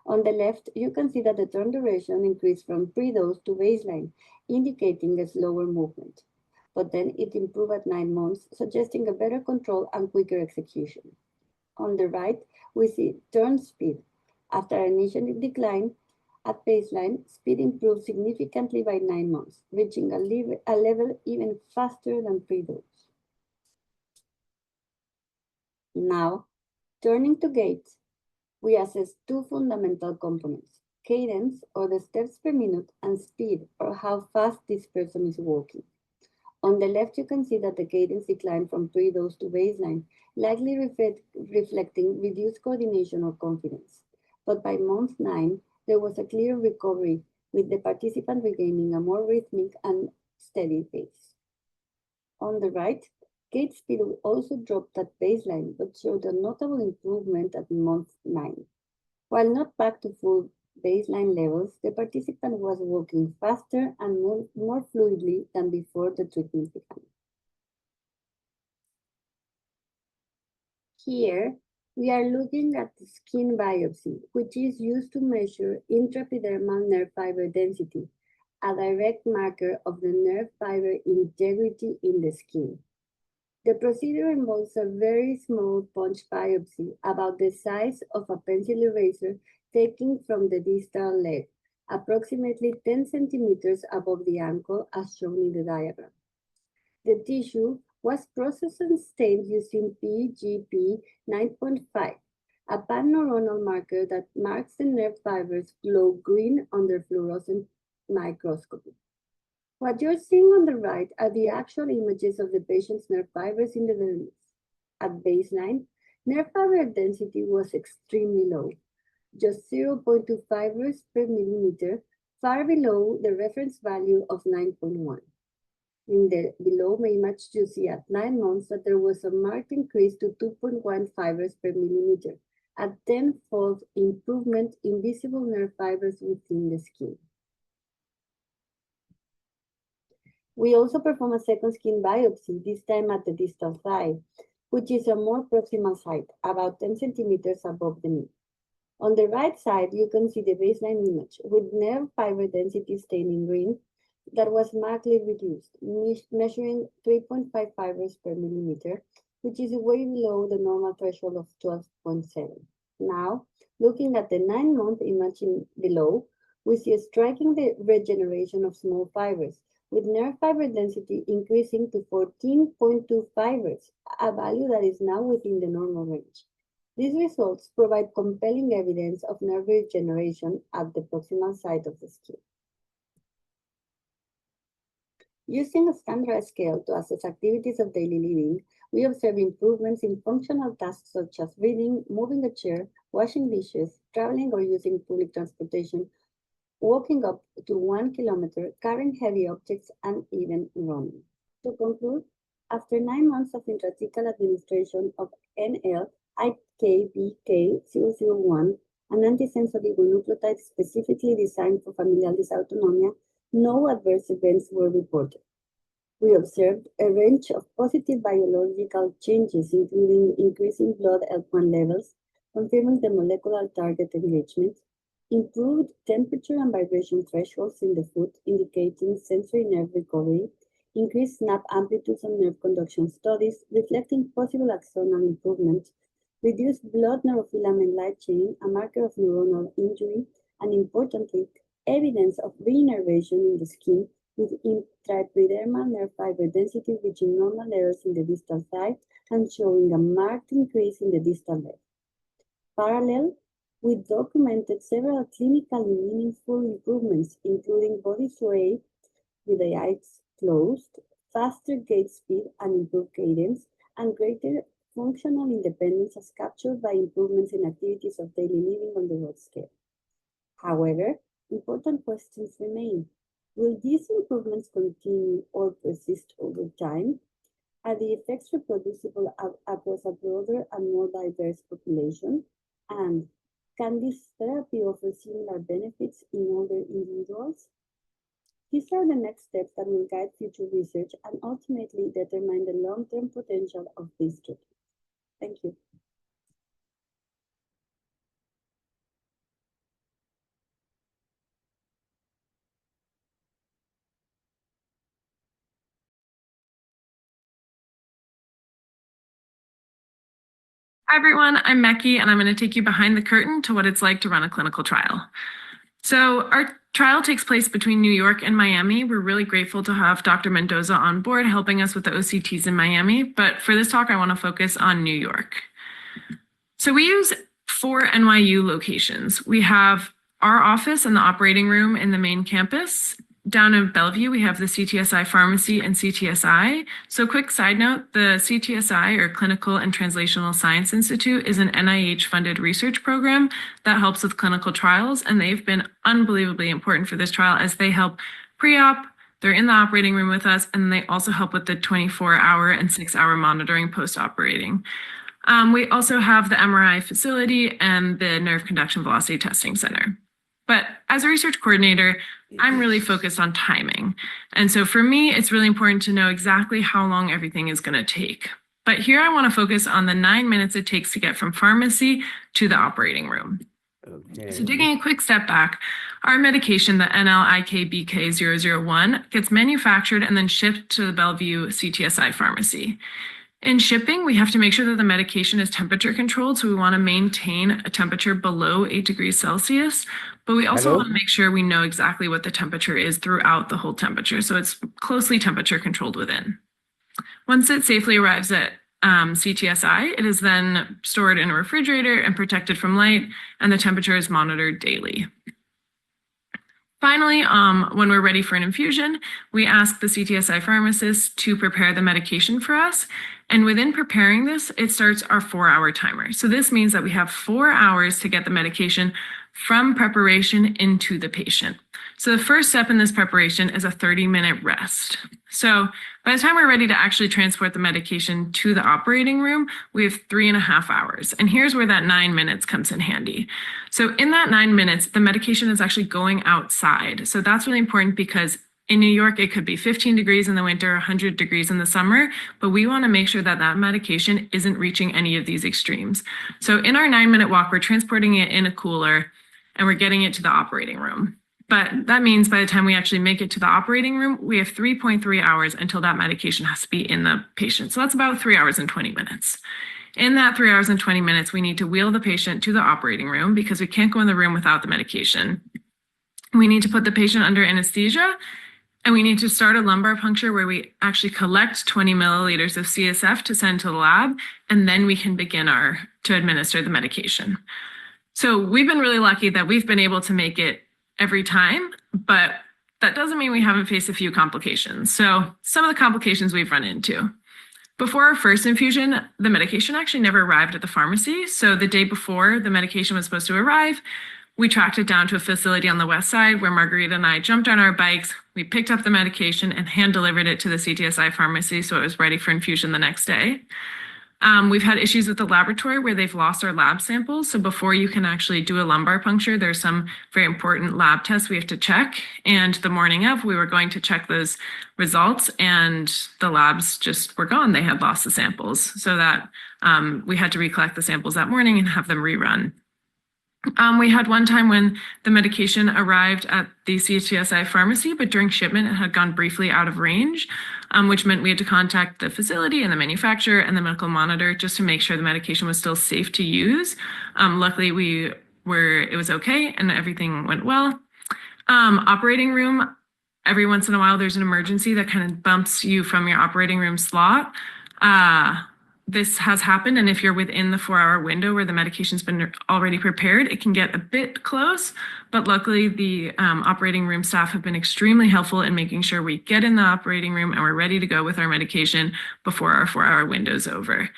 On the left, you can see that the turn duration increased from pre-dose to baseline, indicating a slower movement. But then it improved at 9 months, suggesting a better control and quicker execution. On the right, we see turn speed. After an initial decline at baseline, speed improved significantly by 9 months, reaching a level even faster than pre-dose. Now, turning to gait, we assess 2 fundamental components: cadence, or the steps per minute, and speed, or how fast this person is walking. On the left, you can see that the cadence declined from pre-dose to baseline, likely reflecting reduced coordination or confidence. But by month 9, there was a clear recovery, with the participant regaining a more rhythmic and steady pace. On the right, gait speed also dropped at baseline, but showed a notable improvement at month 9. While not back to full baseline levels, the participant was walking faster and more fluidly than before the treatment began. Here, we are looking at the skin biopsy, which is used to measure intraepidermal nerve fiber density, a direct marker of the nerve fiber integrity in the skin. The procedure involves a very small punch biopsy, about the size of a pencil eraser, taken from the distal leg, approximately 10 centimeters above the ankle, as shown in the diagram. The tissue was processed and stained using PGP 9.5, a pan-neuronal marker that marks the nerve fibers glow green under fluorescent microscopy. What you're seeing on the right are the actual images of the patient's nerve fibers in the dermis. At baseline, nerve fiber density was extremely low, just 0.2 fibers per millimeter, far below the reference value of 9.1. In the below image, you see at 9 months that there was a marked increase to 2.1 fibers per millimeter, a 10-fold improvement in visible nerve fibers within the skin. We also perform a second skin biopsy, this time at the distal thigh, which is a more proximal site, about 10 centimeters above the knee. On the right side, you can see the baseline image, with nerve fiber density stained in green, that was markedly reduced, measuring 3.5 fibers per millimeter, which is way below the normal threshold of 12.7. Now, looking at the 9-month image below, we see a striking regeneration of small fibers, with nerve fiber density increasing to 14.2 fibers, a value that is now within the normal range. These results provide compelling evidence of nerve regeneration at the proximal site of the skin. Using a standardized scale to assess activities of daily living, we observe improvements in functional tasks such as reading, moving a chair, washing dishes, traveling or using public transportation, walking up to 1 kilometer, carrying heavy objects, and even running. To conclude, after 9 months of intrathecal administration of NL-IKBK001, an antisense oligonucleotide specifically designed for familial dysautonomia, no adverse events were reported. We observed a range of positive biological changes, including increasing blood L1 levels, confirming the molecular target engagement, improved temperature and vibration thresholds in the foot, indicating sensory nerve recovery, increased snap amplitudes and nerve conduction studies, reflecting possible axonal improvement, reduced blood neurofilament light chain, a marker of neuronal injury, and importantly, evidence of reinnervation in the skin with intraepidermal nerve fiber density reaching normal levels in the distal side and showing a marked increase in the distal leg. Parallel, we documented several clinically meaningful improvements, including body sway with the eyes closed, faster gait speed and improved cadence, and greater functional independence as captured by improvements in activities of daily living on the road scale. However, important questions remain. Will these improvements continue or persist over time? Are the effects reproducible across a broader and more diverse population? And can this therapy offer similar benefits in older individuals? These are the next steps that will guide future research and ultimately determine the long-term potential of these treatments. Thank you. Hi, everyone. I'm Meki, and I'm going to take you behind the curtain to what it's like to run a clinical trial. So our trial takes place between New York and Miami. We're really grateful to have Dr. Mendoza on board helping us with the OCTs in Miami. But for this talk, I want to focus on New York. So we use 4 NYU locations. We have our office and the operating room in the main campus. Down in Bellevue, we have the CTSI Pharmacy and CTSI. So quick side note, the CTSI, or Clinical and Translational Science Institute, is an NIH-funded research program that helps with clinical trials, and they've been unbelievably important for this trial as they help pre-op, they're in the operating room with us, and they also help with the 24-hour and 6-hour monitoring post-operating. We also have the MRI facility and the Nerve Conduction Velocity Testing Center. But as a research coordinator, I'm really focused on timing. And so for me, it's really important to know exactly how long everything is going to take. But here I want to focus on the 9 minutes it takes to get from pharmacy to the operating room. Okay. So taking a quick step back, our medication, the NL-IKBK001, gets manufactured and then shipped to the Bellevue CTSI Pharmacy. In shipping, we have to make sure that the medication is temperature controlled, so we want to maintain a temperature below 8 degrees Celsius, but we also want to make sure we know exactly what the temperature is throughout the whole temperature, so it's closely temperature controlled within. Once it safely arrives at CTSI, it is then stored in a refrigerator and protected from light, and the temperature is monitored daily. Finally, when we're ready for an infusion, we ask the CTSI pharmacist to prepare the medication for us. And within preparing this, it starts our 4-hour timer. So this means that we have 4 hours to get the medication from preparation into the patient. So the first step in this preparation is a 30-minute rest. So by the time we're ready to actually transport the medication to the operating room, we have 3.5 hours. And here's where that 9 minutes comes in handy. So in that 9 minutes, the medication is actually going outside. So that's really important because in New York, it could be 15 degrees in the winter, 100 degrees in the summer, but we want to make sure that that medication isn't reaching any of these extremes. So in our 9-minute walk, we're transporting it in a cooler and we're getting it to the operating room. But that means by the time we actually make it to the operating room, we have 3.3 hours until that medication has to be in the patient. So that's about 3 hours and 20 minutes. In that 3 hours and 20 minutes, we need to wheel the patient to the operating room because we can't go in the room without the medication. We need to put the patient under anesthesia. And we need to start a lumbar puncture where we actually collect 20 milliliters of CSF to send to the lab, and then we can begin to administer the medication. So we've been really lucky that we've been able to make it every time, but that doesn't mean we haven't faced a few complications. So some of the complications we've run into. Before our first infusion, the medication actually never arrived at the pharmacy. So the day before the medication was supposed to arrive, we tracked it down to a facility on the west side where Margarita and I jumped on our bikes. We picked up the medication and hand delivered it to the CTSI pharmacy so it was ready for infusion the next day. We've had issues with the laboratory where they've lost our lab samples. So before you can actually do a lumbar puncture, there's some very important lab tests we have to check. And the morning of, we were going to check those results and the labs just were gone. They had lost the samples. So that we had to recollect the samples that morning and have them rerun. We had one time when the medication arrived at the CTSI pharmacy, but during shipment, it had gone briefly out of range, which meant we had to contact the facility and the manufacturer and the medical monitor just to make sure the medication was still safe to use. Luckily, it was okay and everything went well. Operating room, every once in a while, there's an emergency that kind of bumps you from your operating room slot. This has happened, and if you're within the 4-hour window where the medication's been already prepared, it can get a bit close, but luckily the operating room staff have been extremely helpful in making sure we get in the operating room and we're ready to go with our medication before our 4-hour window's over.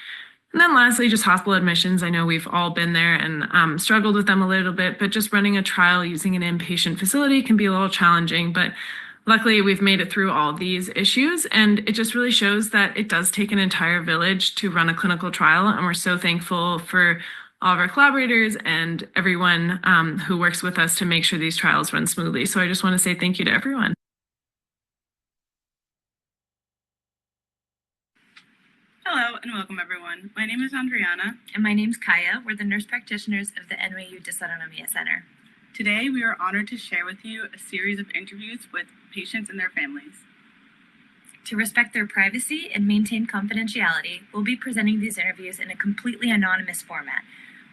And then lastly, just hospital admissions. I know we've all been there and struggled with them a little bit, but just running a trial using an inpatient facility can be a little challenging, but luckily, we've made it through all these issues, and it just really shows that it does take an entire village to run a clinical trial, and we're so thankful for all of our collaborators and everyone who works with us to make sure these trials run smoothly. So I just want to say thank you to everyone. Hello and welcome everyone. My name is Andriana. And my name's Kaya. We're the nurse practitioners of the NYU Dysautonomia Center. Today we are honored to share with you a series of interviews with patients and their families. To respect their privacy and maintain confidentiality, we'll be presenting these interviews in a completely anonymous format.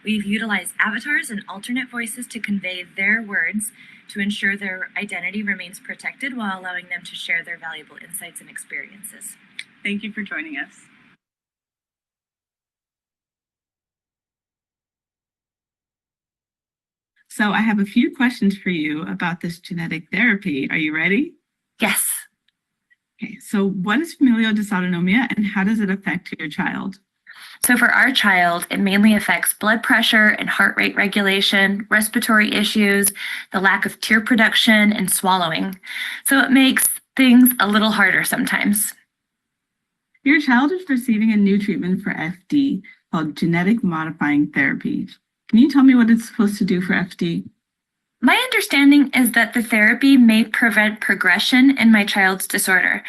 We've utilized avatars and alternate voices to convey their words to ensure their identity remains protected while allowing them to share their valuable insights and experiences. Thank you for joining us. So I have a few questions for you about this genetic therapy. Are you ready? Yes. Okay, so what is familial dysautonomia and how does it affect your child? So for our child, it mainly affects blood pressure and heart rate regulation, respiratory issues, the lack of tear production, and swallowing. So it makes things a little harder sometimes. Your child is receiving a new treatment for FD called genetic modifying therapy. Can you tell me what it's supposed to do for FD? My understanding is that the therapy may prevent progression in my child's disorder.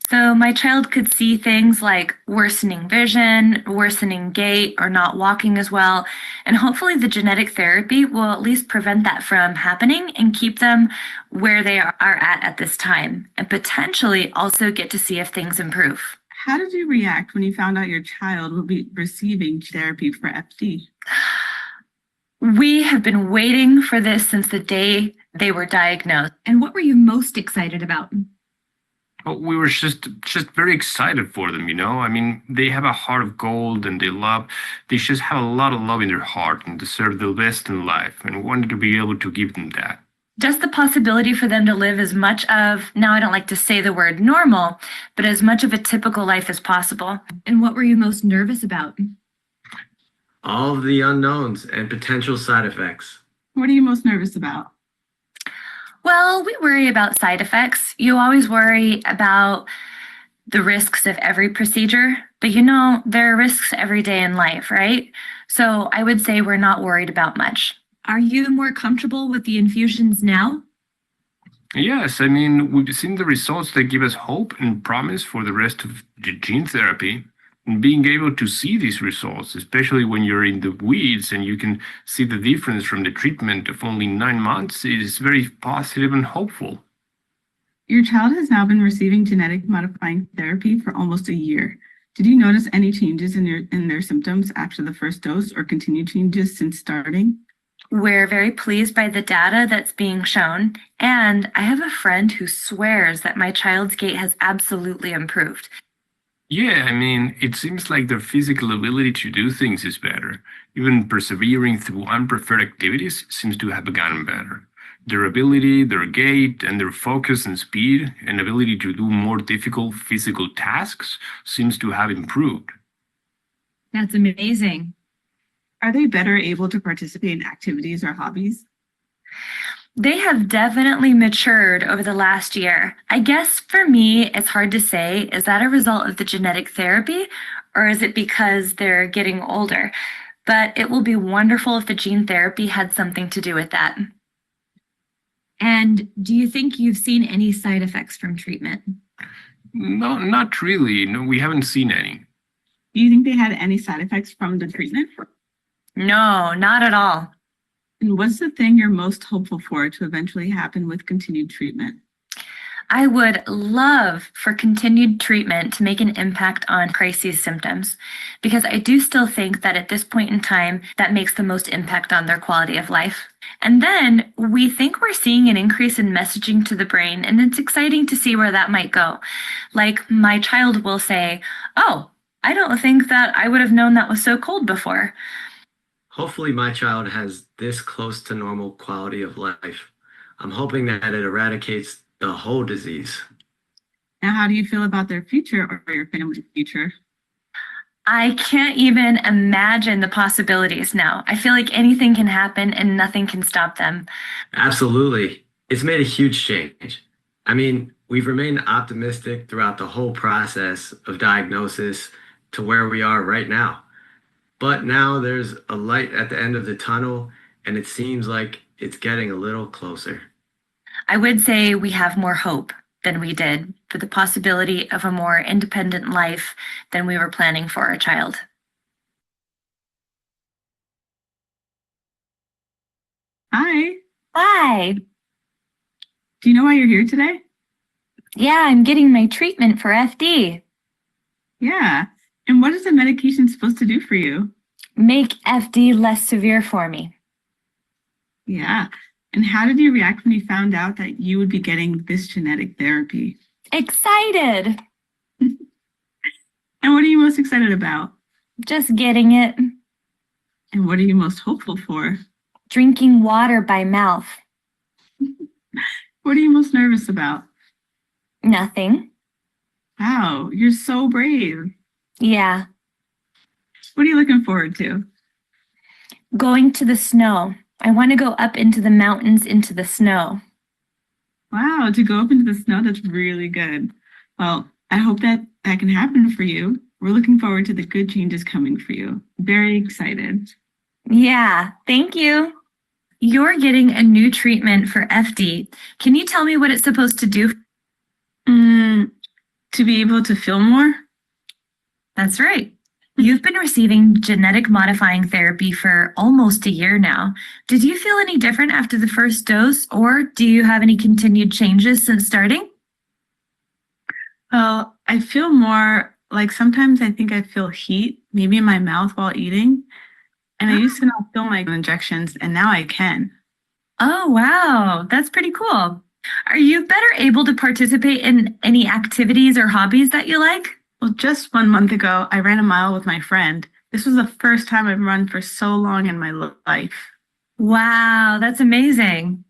So my child could see things like worsening vision, worsening gait, or not walking as well. And hopefully the genetic therapy will at least prevent that from happening and keep them where they are at this time, and potentially also get to see if things improve. How did you react when you found out your child will be receiving therapy for FD? We have been waiting for this since the day they were diagnosed. And what were you most excited about? Well, we were just very excited for them, you know? I mean, they have a heart of gold and they just have a lot of love in their heart and deserve the best in life. And we wanted to be able to give them that. Just the possibility for them to live as much of, now I don't like to say the word normal, but as much of a typical life as possible. And what were you most nervous about? All of the unknowns and potential side effects. What are you most nervous about? Well, we worry about side effects. You always worry about the risks of every procedure, but you know, there are risks every day in life, right? So I would say we're not worried about much. Are you more comfortable with the infusions now? Yes, I mean, we've seen the results that give us hope and promise for the rest of the gene therapy. And being able to see these results, especially when you're in the weeds and you can see the difference from the treatment of only 9 months, is very positive and hopeful. Your child has now been receiving genetic modifying therapy for almost a year. Did you notice any changes in their symptoms after the first dose or continued changes since starting? We're very pleased by the data that's being shown, and I have a friend who swears that my child's gait has absolutely improved. Yeah, I mean, it seems like their physical ability to do things is better. Even persevering through unpreferred activities seems to have gotten better. Their ability, their gait, and their focus and speed and ability to do more difficult physical tasks seems to have improved. That's amazing. Are they better able to participate in activities or hobbies? They have definitely matured over the last year. I guess for me, it's hard to say, is that a result of the genetic therapy or is it because they're getting older? But it will be wonderful if the gene therapy had something to do with that. And do you think you've seen any side effects from treatment? No, not really. No, we haven't seen any. Do you think they had any side effects from the treatment? No, not at all. And what's the thing you're most hopeful for to eventually happen with continued treatment? I would love for continued treatment to make an impact on crises symptoms, because I do still think that at this point in time, that makes the most impact on their quality of life. And then we think we're seeing an increase in messaging to the brain, and it's exciting to see where that might go. Like my child will say, "Oh, I don't think that I would have known that was so cold before." Hopefully my child has this close to normal quality of life. I'm hoping that it eradicates the whole disease. Now, how do you feel about their future or your family's future? I can't even imagine the possibilities now. I feel like anything can happen and nothing can stop them. Absolutely. It's made a huge change. I mean, we've remained optimistic throughout the whole process of diagnosis to where we are right now. But now there's a light at the end of the tunnel, and it seems like it's getting a little closer. I would say we have more hope than we did for the possibility of a more independent life than we were planning for our child. Hi. Hi. Do you know why you're here today? Yeah, I'm getting my treatment for FD. Yeah. And what is the medication supposed to do for you? Make FD less severe for me. Yeah. And how did you react when you found out that you would be getting this genetic therapy? Excited. And what are you most excited about? Just getting it. And what are you most hopeful for? Drinking water by mouth. What are you most nervous about? Nothing. Wow, you're so brave. Yeah. What are you looking forward to? Going to the snow. I want to go up into the mountains into the snow. Wow, to go up into the snow, that's really good. Well, I hope that that can happen for you. We're looking forward to the good changes coming for you. Very excited. Yeah, thank you. You're getting a new treatment for FD. Can you tell me what it's supposed to do? To be able to feel more? That's right. You've been receiving genetic modifying therapy for almost a year now. Did you feel any different after the first dose, or do you have any continued changes since starting? Well, I feel more like sometimes I think I feel heat, maybe in my mouth while eating. And I used to not feel my injections, and now I can. Oh, wow. That's pretty cool. Are you better able to participate in any activities or hobbies that you like? Well, just 1 month ago, I ran a mile with my friend. This was the first time I've run for so long in my life. Wow, that's amazing.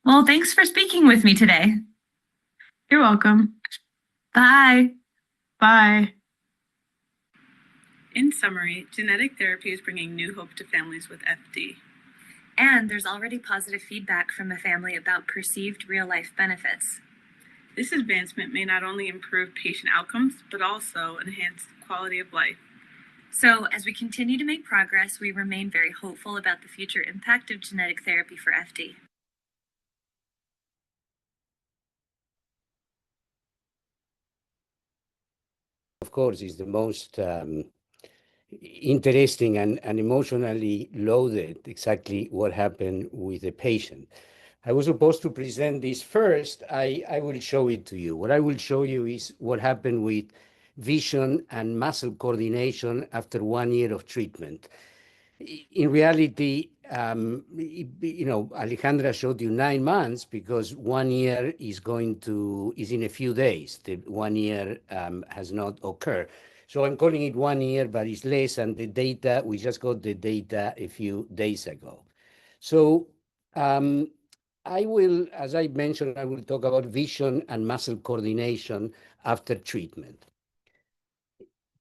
Well, thanks for speaking with me today. You're welcome. Bye. Bye. In summary, genetic therapy is bringing new hope to families with FD. And there's already positive feedback from a family about perceived real-life benefits. This advancement may not only improve patient outcomes, but also enhance quality of life. So, as we continue to make progress, we remain very hopeful about the future impact of genetic therapy for FD. Of course, is the most interesting and emotionally loaded, exactly what happened with the patient. I was supposed to present this first. I will show it to you. What I will show you is what happened with vision and muscle coordination after 1 year of treatment. In reality, Alejandra showed you 9 months because 1 year is in a few days. The 1 year has not occurred. So I'm calling it 1 year, but it's less. And the data, we just got the data a few days ago. So I will, as I mentioned, I will talk about vision and muscle coordination after treatment.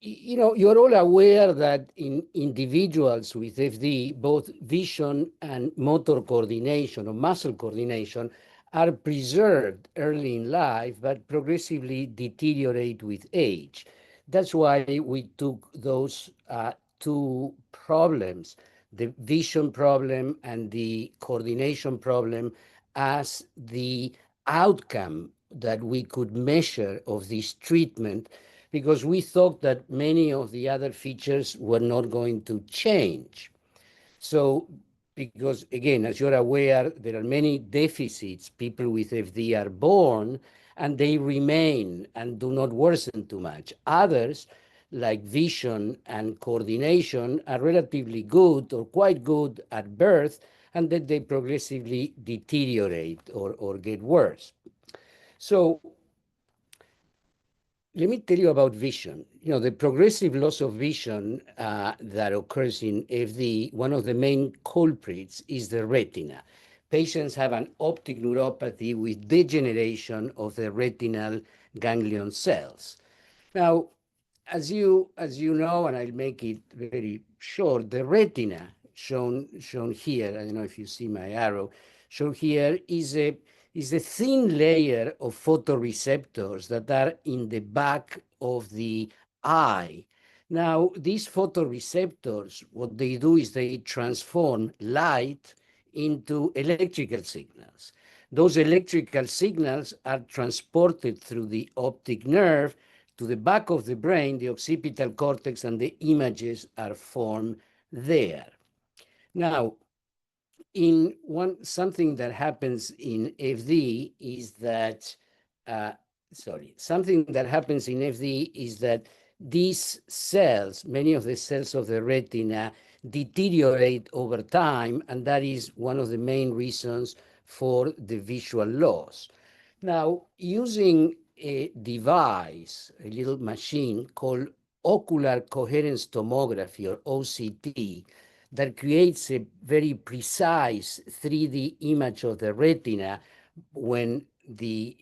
You're all aware that in individuals with FD, both vision and motor coordination or muscle coordination are preserved early in life, but progressively deteriorate with age. That's why we took those two problems, the vision problem and the coordination problem, as the outcome that we could measure of this treatment, because we thought that many of the other features were not going to change. So, because again, as you're aware, there are many deficits. People with FD are born and they remain and do not worsen too much. Others, like vision and coordination, are relatively good or quite good at birth, and then they progressively deteriorate or get worse. So let me tell you about vision. The progressive loss of vision that occurs in FD, one of the main culprits is the retina. Patients have an optic neuropathy with degeneration of the retinal ganglion cells. Now, as you know, and I'll make it very short, the retina shown here, I don't know if you see my arrow, shown here is a thin layer of photoreceptors that are in the back of the eye. Now, these photoreceptors, what they do is they transform light into electrical signals. Those electrical signals are transported through the optic nerve to the back of the brain, the occipital cortex, and the images are formed there. Now, something that happens in FD is that, these cells, many of the cells of the retina, deteriorate over time, and that is one of the main reasons for the visual loss. Now, using a device, a little machine called ocular coherence tomography, or OCT, that creates a very precise 3D image of the retina when the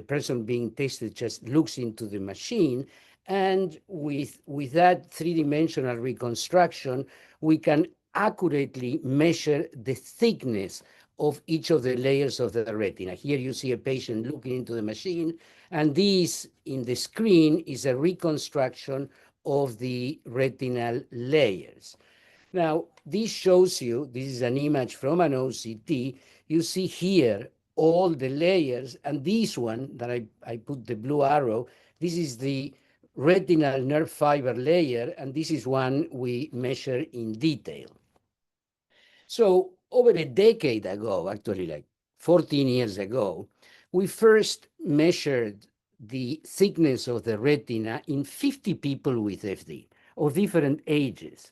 person being tested just looks into the machine. And with that three-dimensional reconstruction, we can accurately measure the thickness of each of the layers of the retina. Here you see a patient looking into the machine, and this in the screen is a reconstruction of the retinal layers. Now, this shows you, this is an image from an OCT. You see here all the layers, and this one that I put the blue arrow, this is the retinal nerve fiber layer, and this is one we measure in detail. So over a decade ago, actually like 14 years ago, we first measured the thickness of the retina in 50 people with FD of different ages.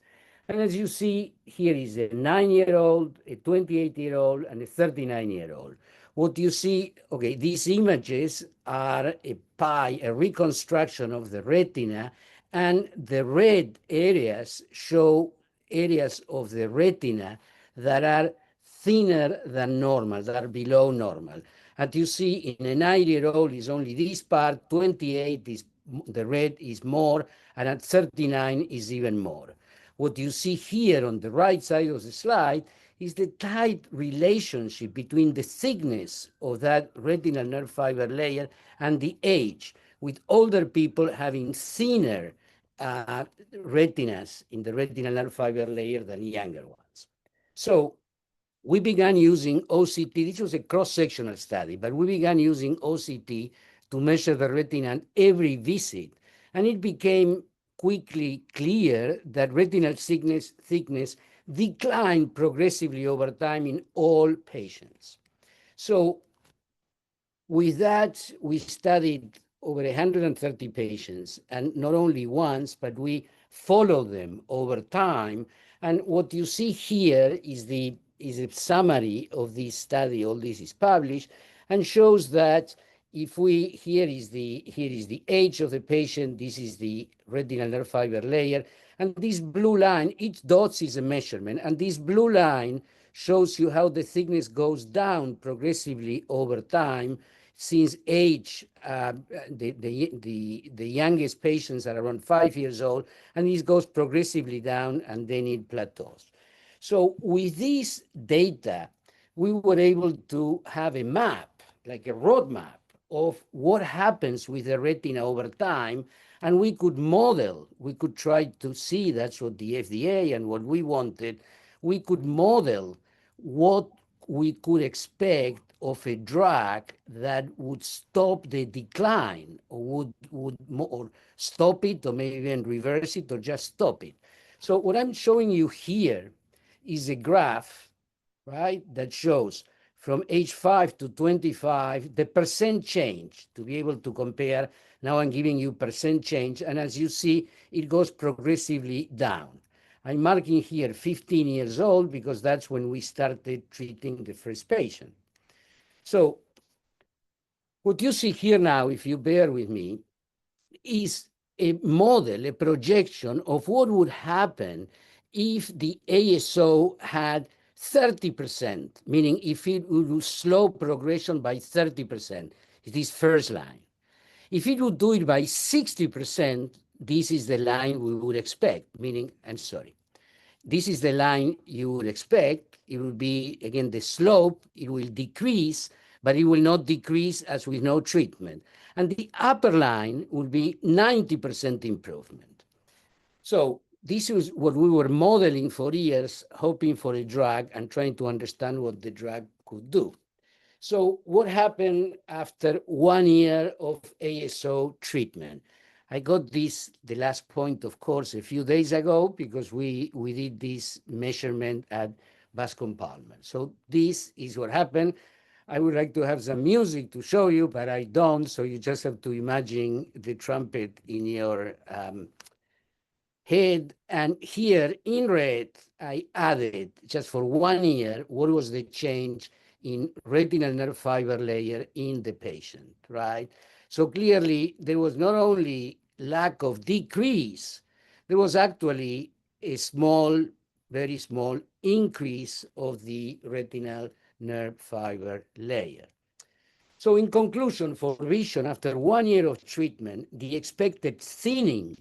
And as you see, here is a 9-year-old, a 28-year-old, and a 39-year-old. What you see, okay, these images are a reconstruction of the retina, and the red areas show areas of the retina that are thinner than normal, that are below normal. And you see in a 9-year-old is only this part, 28 is the red is more, and at 39 is even more. What you see here on the right side of the slide is the tight relationship between the thickness of that retinal nerve fiber layer and the age, with older people having thinner retinas in the retinal nerve fiber layer than younger ones. So we began using OCT. This was a cross-sectional study, but we began using OCT to measure the retina at every visit. And it became quickly clear that retinal thickness declined progressively over time in all patients. So with that, we studied over 130 patients, and not only once, but we followed them over time. And what you see here is a summary of this study. All this is published and shows that if we, here is the age of the patient, this is the retinal nerve fiber layer, and this blue line, each dot is a measurement, and this blue line shows you how the thickness goes down progressively over time since age. The youngest patients are around 5 years old, and this goes progressively down, and then it plateaus. So with this data, we were able to have a map, like a roadmap, of what happens with the retina over time, and we could model, we could try to see, that's what the FDA and what we wanted, we could model what we could expect of a drug that would stop the decline, or would stop it, or maybe even reverse it, or just stop it. So what I'm showing you here is a graph, right, that shows from age 5 to 25, the percent change, to be able to compare. Now I'm giving you percent change, and as you see, it goes progressively down. I'm marking here 15 years old because that's when we started treating the first patient. So what you see here now, if you bear with me, is a model, a projection of what would happen if the ASO had 30%, meaning if it would slow progression by 30%, it is first line. If it would do it by 60%, this is the line we would expect, meaning, I'm sorry, this is the line you would expect. It will be, again, the slope, it will decrease, but it will not decrease as with no treatment. And the upper line will be 90% improvement. So this is what we were modeling for years, hoping for a drug and trying to understand what the drug could do. So what happened after 1 year of ASO treatment? I got this, the last point, of course, a few days ago, because we did this measurement at Bascom Palmer. So this is what happened. I would like to have some music to show you, but I don't, so you just have to imagine the trumpet in your head. And here in red, I added, just for 1 year, what was the change in retinal nerve fiber layer in the patient, right? So clearly, there was not only lack of decrease, there was actually a small, very small increase of the retinal nerve fiber layer. So in conclusion, for vision, after 1 year of treatment, the expected thinning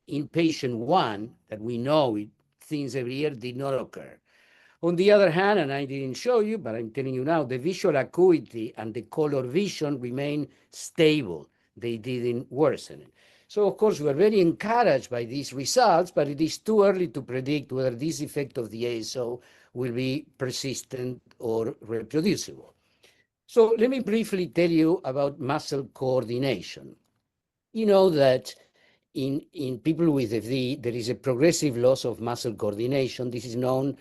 in patient 1, that we know it thins every year, did not occur. On the other hand, and I didn't show you, but I'm telling you now, the visual acuity and the color vision remain stable. They didn't worsen. So of course, we're very encouraged by these results, but it is too early to predict whether this effect of the ASO will be persistent or reproducible. So let me briefly tell you about muscle coordination. You know that in people with FD, there is a progressive loss of muscle coordination. This is known,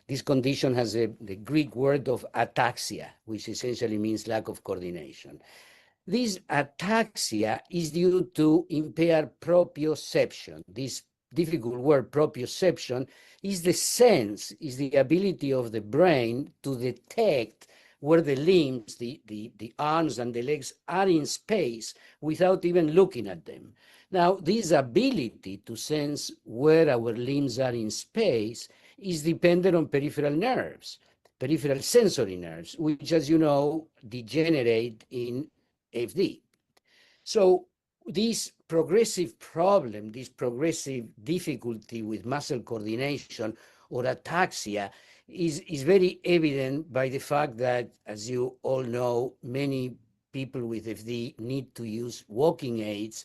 this condition has the Greek word of ataxia, which essentially means lack of coordination. This ataxia is due to impaired proprioception. This difficult word, proprioception, is the sense, is the ability of the brain to detect where the limbs, the arms and the legs are in space without even looking at them. Now, this ability to sense where our limbs are in space is dependent on peripheral nerves, peripheral sensory nerves, which, as you know, degenerate in FD. So this progressive problem, this progressive difficulty with muscle coordination or ataxia is very evident by the fact that, as you all know, many people with FD need to use walking aids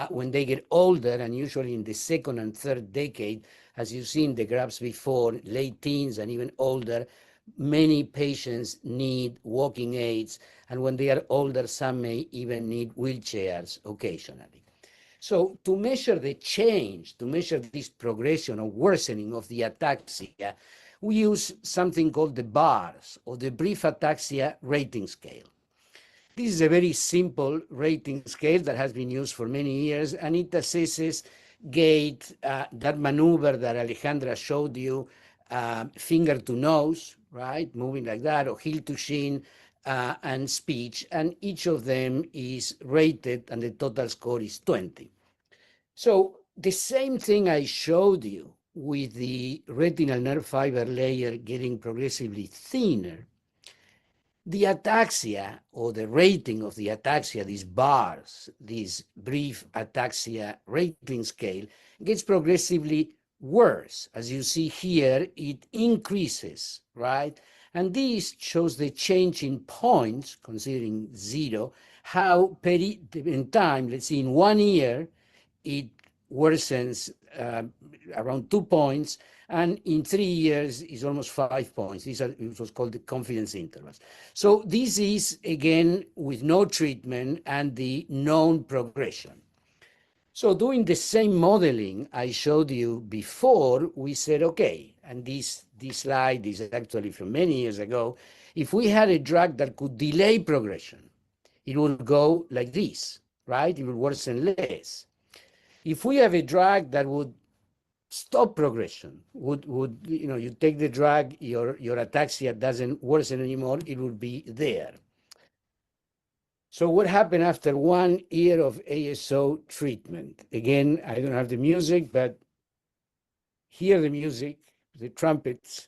when they get older, and usually in the second and third decade, as you've seen the graphs before, late teens and even older, many patients need walking aids, and when they are older, some may even need wheelchairs occasionally. So to measure the change, to measure this progression or worsening of the ataxia, we use something called the BARS, or the Brief Ataxia Rating Scale. This is a very simple rating scale that has been used for many years, and it assesses gait, that maneuver that Alejandra showed you, finger to nose, right, moving like that, or heel to shin, and speech, and each of them is rated and the total score is 20. So the same thing I showed you with the retinal nerve fiber layer getting progressively thinner, the ataxia or the rating of the ataxia, these bars, this brief ataxia rating scale, gets progressively worse. As you see here, it increases, right? And this shows the change in points, considering 0, how in time, let's see, in 1 year, it worsens around 2 points, and in 3 years is almost 5 points. These are what's called the confidence intervals. So this is, again, with no treatment and the known progression. So doing the same modeling I showed you before, we said, okay, and this slide is actually from many years ago, if we had a drug that could delay progression, it would go like this, right? It would worsen less. If we have a drug that would stop progression, you take the drug, your ataxia doesn't worsen anymore, it would be there. So what happened after 1 year of ASO treatment? Again, I don't have the music, but hear the music, the trumpets.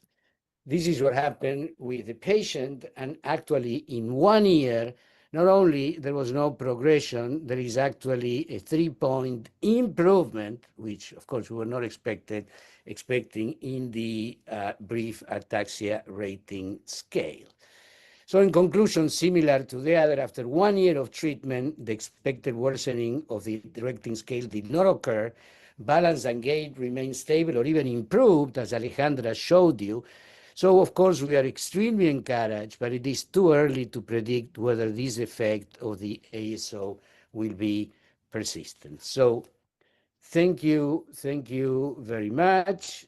This is what happened with the patient, and actually in 1 year, not only there was no progression, there is actually a 3-point improvement, which of course we were not expecting in the brief ataxia rating scale. So in conclusion, similar to the other, after 1 year of treatment, the expected worsening of the rating scale did not occur. Balance and gait remained stable or even improved, as Alejandra showed you. So of course, we are extremely encouraged, but it is too early to predict whether this effect of the ASO will be persistent. So thank you very much.